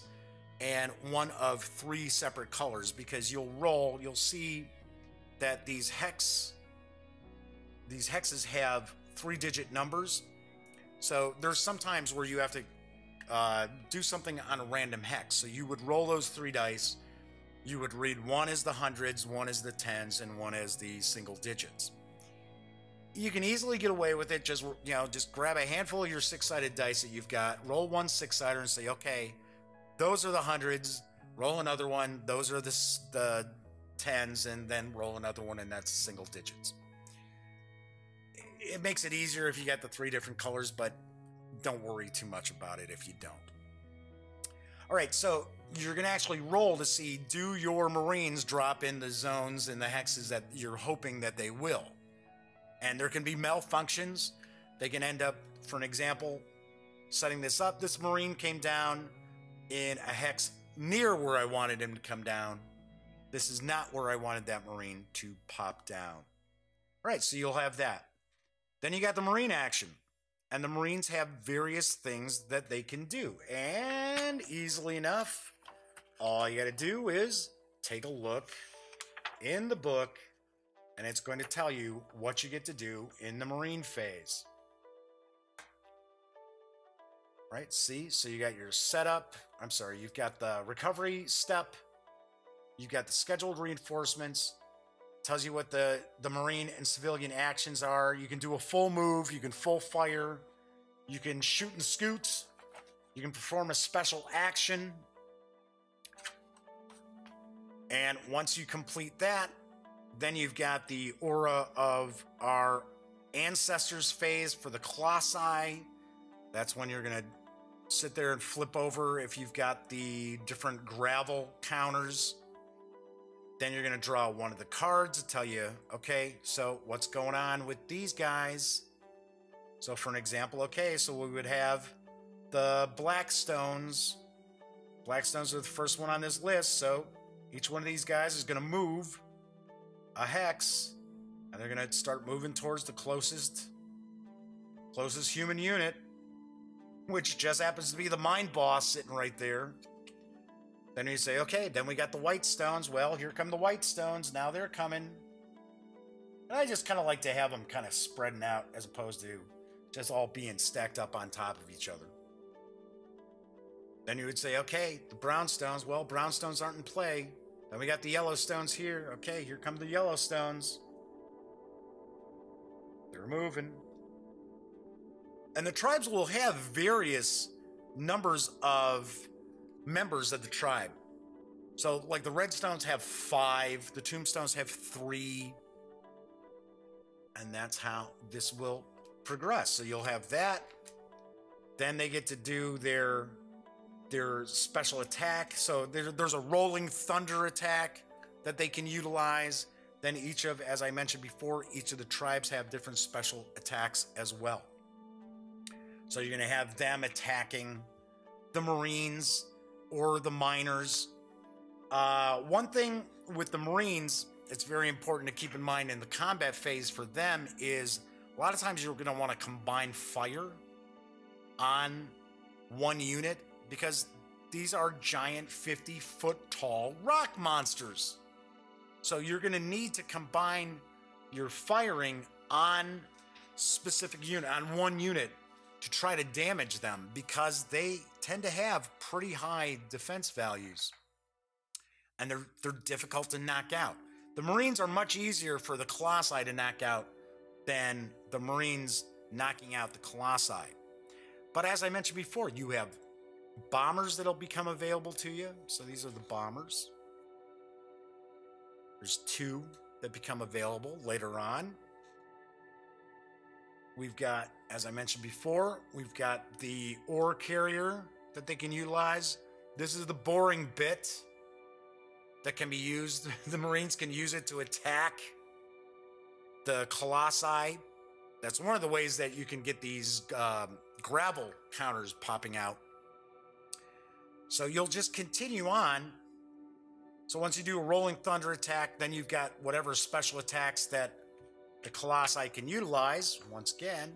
and one of 3 separate colors, because you'll see that these hexes have 3-digit numbers. So there's some times where you have to do something on a random hex. So you would roll those 3 dice. You would read 1 as the hundreds, 1 as the tens, and 1 as the single digits. You can easily get away with it. Just grab a handful of your 6-sided dice that you've got, roll 1 6-sider and say, okay, those are the hundreds, roll another one, those are the tens, and then roll another one, and that's single digits. It makes it easier if you got the 3 different colors, but don't worry too much about it if you don't. All right, so you're going to actually roll to see, do your Marines drop in the zones and the hexes that you're hoping that they will? And there can be malfunctions. They can end up, for an example, setting this up. This Marine came down in a hex near where I wanted him to come down. This is not where I wanted that Marine to pop down. All right, so you'll have that. Then you got the Marine action. And the Marines have various things that they can do. And easily enough, all you got to do is take a look in the book, and it's going to tell you what you get to do in the Marine phase. Right, see? So you got your setup. I'm sorry, you've got the recovery step. You've got the scheduled reinforcements. Tells you what the Marine and civilian actions are. You can do a full move. You can full fire. You can shoot and scoot. You can perform a special action. And once you complete that, then you've got the aura of our ancestors phase for the Colossi. That's when you're going to sit there and flip over if you've got the different gravel counters. Then you're going to draw one of the cards to tell you, okay, so what's going on with these guys? So for an example, okay, so we would have the Blackstones. Blackstones are the first one on this list, so each one of these guys is going to move a hex, and they're going to start moving towards the closest human unit, which just happens to be the Mind Boss sitting right there. Then you say, okay, then we got the White Stones. Well, here come the White Stones. Now they're coming. And I just kind of like to have them kind of spreading out as opposed to just all being stacked up on top of each other. Then you would say, okay, the Brownstones. Well, Brownstones aren't in play. Then we got the Yellowstones here. Okay, here come the Yellowstones. They're moving. And the tribes will have various numbers of members of the tribe. So, like, the Redstones have 5, the Tombstones have 3, and that's how this will progress. So you'll have that. Then they get to do their special attack. So there's a rolling thunder attack that they can utilize. Then as I mentioned before, each of the tribes have different special attacks as well. So you're going to have them attacking the Marines or the miners. One thing with the Marines, it's very important to keep in mind in the combat phase for them is a lot of times you're going to want to combine fire on one unit because these are giant 50-foot tall rock monsters. So you're going to need to combine your firing on specific unit, on one unit, to try to damage them because they tend to have pretty high defense values. And they're difficult to knock out. The Marines are much easier for the Colossi to knock out than the Marines knocking out the Colossi. But as I mentioned before, you have bombers that'll become available to you. So these are the bombers. There's 2 that become available later on. We've got, as I mentioned before, we've got the ore carrier that they can utilize. This is the boring bit that can be used. The Marines can use it to attack the Colossi. That's one of the ways that you can get these gravel counters popping out. So you'll just continue on. So once you do a rolling thunder attack, then you've got whatever special attacks that the Colossi can utilize. Once again,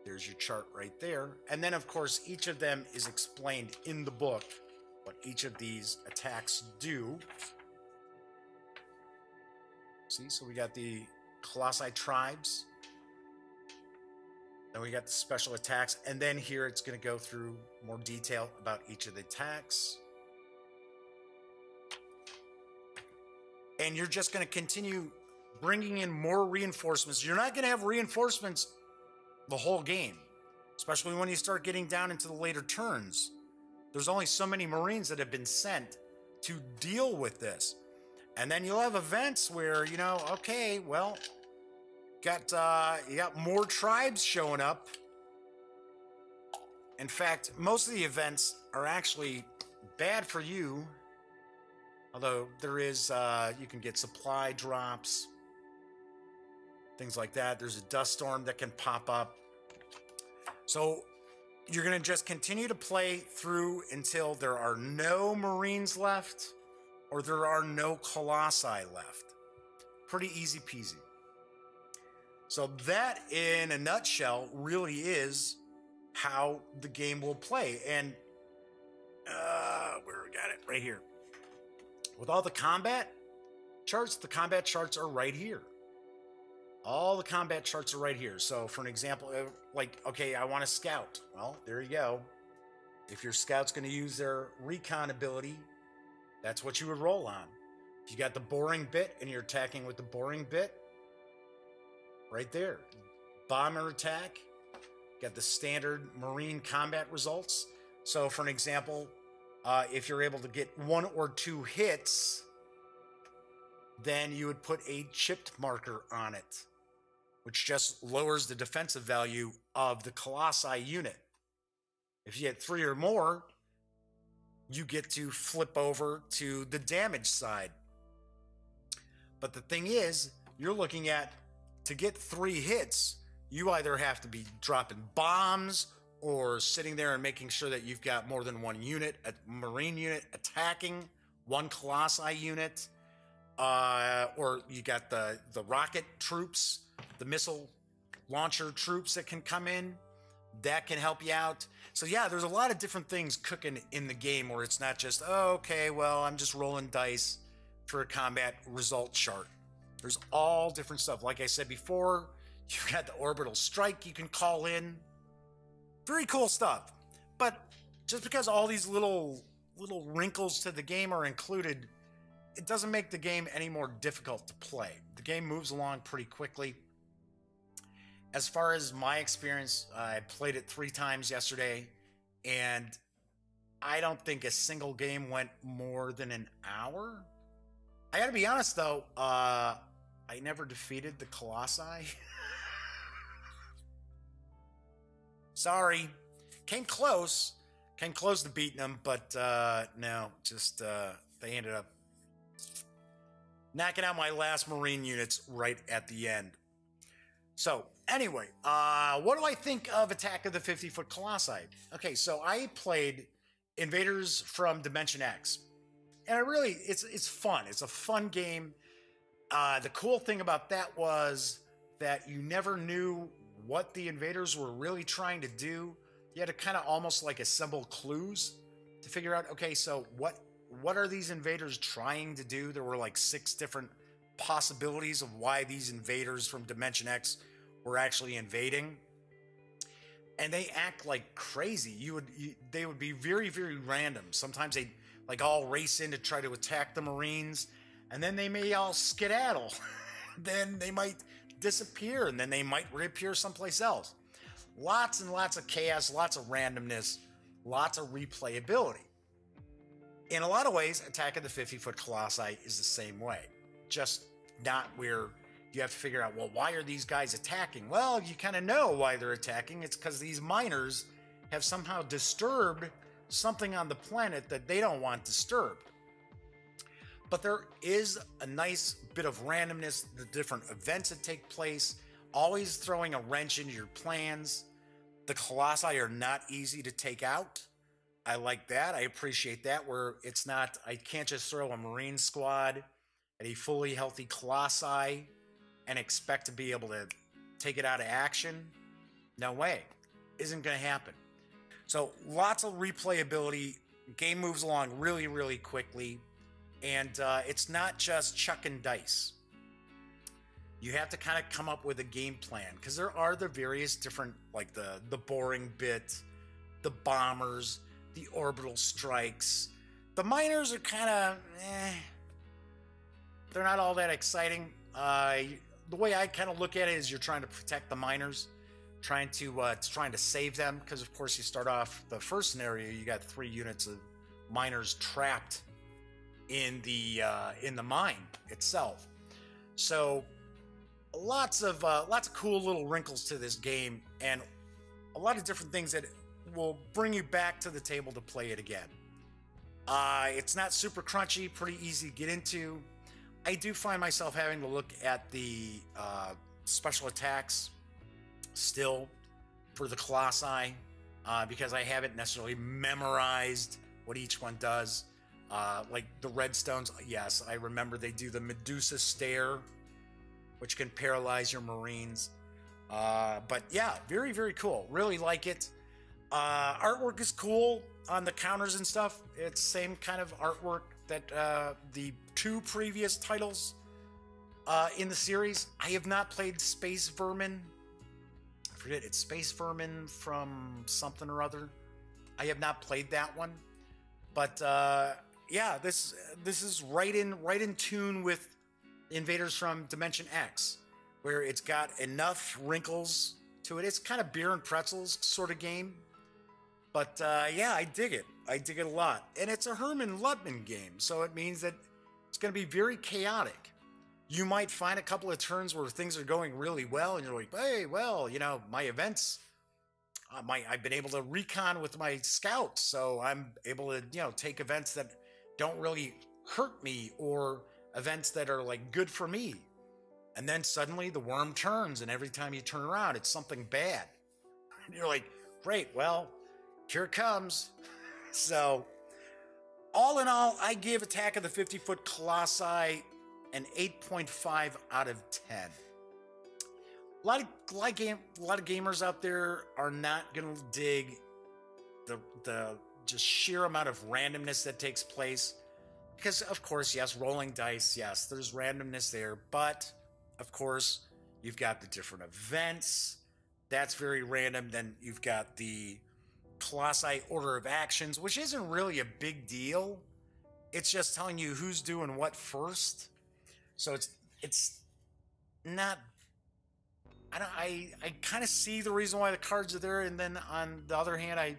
there's your chart right there. And then, of course, each of them is explained in the book, what each of these attacks do. See, so we got the Colossi tribes. Then we got the special attacks. And then here it's going to go through more detail about each of the attacks. And you're just going to continue bringing in more reinforcements. You're not going to have reinforcements the whole game, especially when you start getting down into the later turns. There's only so many Marines that have been sent to deal with this. And then you'll have events where, you know, okay, well, you got more tribes showing up. In fact, most of the events are actually bad for you. Although there is, you can get supply drops, things like that. There's a dust storm that can pop up. So you're going to just continue to play through until there are no Marines left or there are no Colossi left. Pretty easy peasy. So that, in a nutshell, really is how the game will play. And where we got it? Right here. With all the combat charts are right here. All the combat charts are right here. So for an example, like, okay, I want a scout. Well, there you go. If your scout's going to use their recon ability, that's what you would roll on. If you got the boring bit and you're attacking with the boring bit, right there. Bomber attack, got the standard Marine combat results. So for an example, if you're able to get 1 or 2 hits, then you would put a chipped marker on it, which just lowers the defensive value of the Colossi unit. If you get 3 or more, you get to flip over to the damage side. But the thing is, you're looking at, to get 3 hits, you either have to be dropping bombs or sitting there and making sure that you've got more than 1 unit, a Marine unit attacking 1 Colossi unit, or you got the rocket troops, the missile launcher troops that can come in. That can help you out. So yeah, there's a lot of different things cooking in the game where it's not just, oh, okay, well, I'm just rolling dice for a combat result chart. There's all different stuff. Like I said before, you've got the orbital strike you can call in. Very cool stuff. But just because all these little wrinkles to the game are included, it doesn't make the game any more difficult to play. The game moves along pretty quickly. As far as my experience, I played it 3 times yesterday, and I don't think a single game went more than an hour. I gotta be honest, though, I never defeated the Colossi. Sorry. Came close to beating them, but no, just they ended up knocking out my last Marine units right at the end. So anyway, what do I think of Attack of the 50-Foot Colossi? Okay, so I played Invaders from Dimension X, and it's fun. It's a fun game. The cool thing about that was that you never knew what the invaders were really trying to do. You had to kind of almost like assemble clues to figure out, okay, so what are these invaders trying to do? There were like 6 different possibilities of why these invaders from Dimension X were actually invading. And they act like crazy. They would be very, very random. Sometimes they like all race in to try to attack the Marines, and then they may all skedaddle. Then they might disappear, and then they might reappear someplace else. Lots and lots of chaos, lots of randomness, lots of replayability. In a lot of ways, Attack of the 50-Foot Colossi is the same way. Just not where you have to figure out, well, why are these guys attacking? Well, you kind of know why they're attacking. It's because these miners have somehow disturbed something on the planet that they don't want disturbed. But there is a nice bit of randomness, the different events that take place, always throwing a wrench into your plans. The Colossi are not easy to take out. I like that. I appreciate that, where it's not, I can't just throw a Marine squad at a fully healthy Colossi and expect to be able to take it out of action. No way. Isn't going to happen. So lots of replayability. Game moves along really, really quickly. And it's not just chucking dice. You have to kind of come up with a game plan, because there are the various different, like the boring bit, the bombers, the orbital strikes. The miners are kind of, they're not all that exciting. The way I kind of look at it is you're trying to protect the miners, trying to save them, because of course you start off the first scenario, you got 3 units of miners trapped in the mine itself. So lots of cool little wrinkles to this game, and a lot of different things that will bring you back to the table to play it again. It's not super crunchy, pretty easy to get into. I do find myself having to look at the special attacks still for the Colossi, because I haven't necessarily memorized what each one does. Like the Redstones, yes, I remember they do the Medusa Stare, which can paralyze your Marines. But yeah, very, very cool. Really like it. Artwork is cool on the counters and stuff. It's same kind of artwork that the 2 previous titles in the series. I have not played Space Vermin. I forget, it's Space Vermin from something or other. I have not played that one. But yeah, this is right in tune with Invaders from Dimension X, where it's got enough wrinkles to it. It's kind of beer and pretzels sort of game. But yeah, I dig it. I dig it a lot. And it's a Hermann Luttmann game, so it means that it's going to be very chaotic. You might find a couple of turns where things are going really well, and you're like, hey, well, you know, my events, I've been able to recon with my scouts, so I'm able to, you know, take events that don't really hurt me, or events that are like good for me. And then suddenly the worm turns, and every time you turn around, it's something bad. And you're like, great, well, here it comes. So, all in all, I give Attack of the 50-Foot Colossi an 8.5 out of 10. A lot of gamers out there are not going to dig the just sheer amount of randomness that takes place. Because, of course, yes, rolling dice, yes, there's randomness there. But, of course, you've got the different events. That's very random. Then you've got the Colossi order of actions, which isn't really a big deal. It's just telling you who's doing what first. So it's not... I kind of see the reason why the cards are there, and then on the other hand, I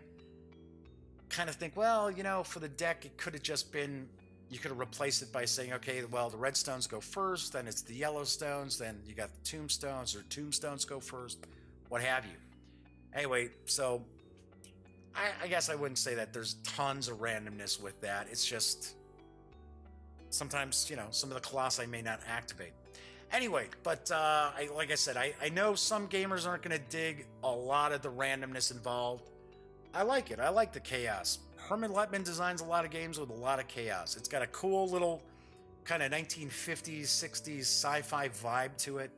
kind of think, well, you know, for the deck, it could have just been, you could have replaced it by saying, okay, well, the red stones go first, then it's the yellow stones, then you got the tombstones, or tombstones go first, what have you. Anyway, so I guess I wouldn't say that there's tons of randomness with that. It's just sometimes, you know, some of the Colossi may not activate. Anyway, but like I said, I know some gamers aren't going to dig a lot of the randomness involved. I like it. I like the chaos. Hermann Luttmann designs a lot of games with a lot of chaos. It's got a cool little kind of 1950s, 60s sci-fi vibe to it.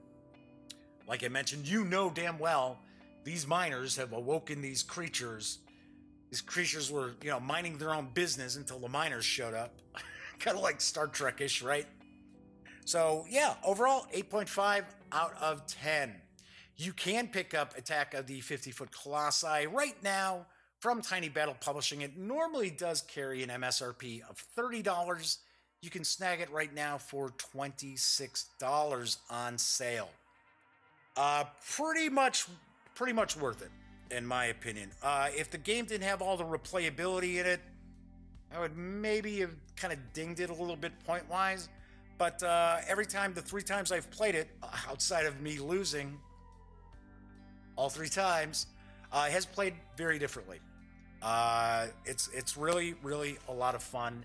Like I mentioned, you know damn well these miners have awoken these creatures. These creatures were, you know, minding their own business until the miners showed up. Kind of like Star Trek-ish, right? So, yeah, overall, 8.5 out of 10. You can pick up Attack of the 50-Foot Colossi right now from Tiny Battle Publishing. It normally does carry an MSRP of $30. You can snag it right now for $26 on sale. Pretty much worth it, in my opinion. If the game didn't have all the replayability in it, I would maybe have kind of dinged it a little bit point-wise. But every time, the 3 times I've played it, outside of me losing all 3 times, it has played very differently. It's really, really a lot of fun,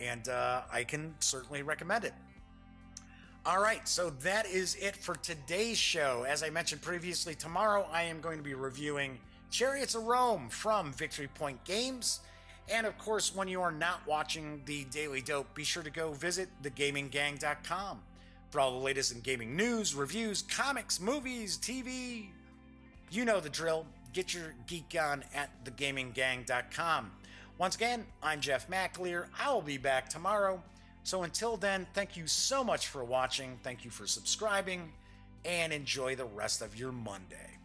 and I can certainly recommend it. All right, so that is it for today's show. As I mentioned previously, tomorrow I am going to be reviewing Chariots of Rome from Victory Point Games. And of course, when you are not watching the Daily Dope, be sure to go visit thegaminggang.com for all the latest in gaming news, reviews, comics, movies, TV. You know the drill. Get your geek on at thegaminggang.com. Once again, I'm Jeff McAleer. I will be back tomorrow. So until then, thank you so much for watching. Thank you for subscribing, and enjoy the rest of your Monday.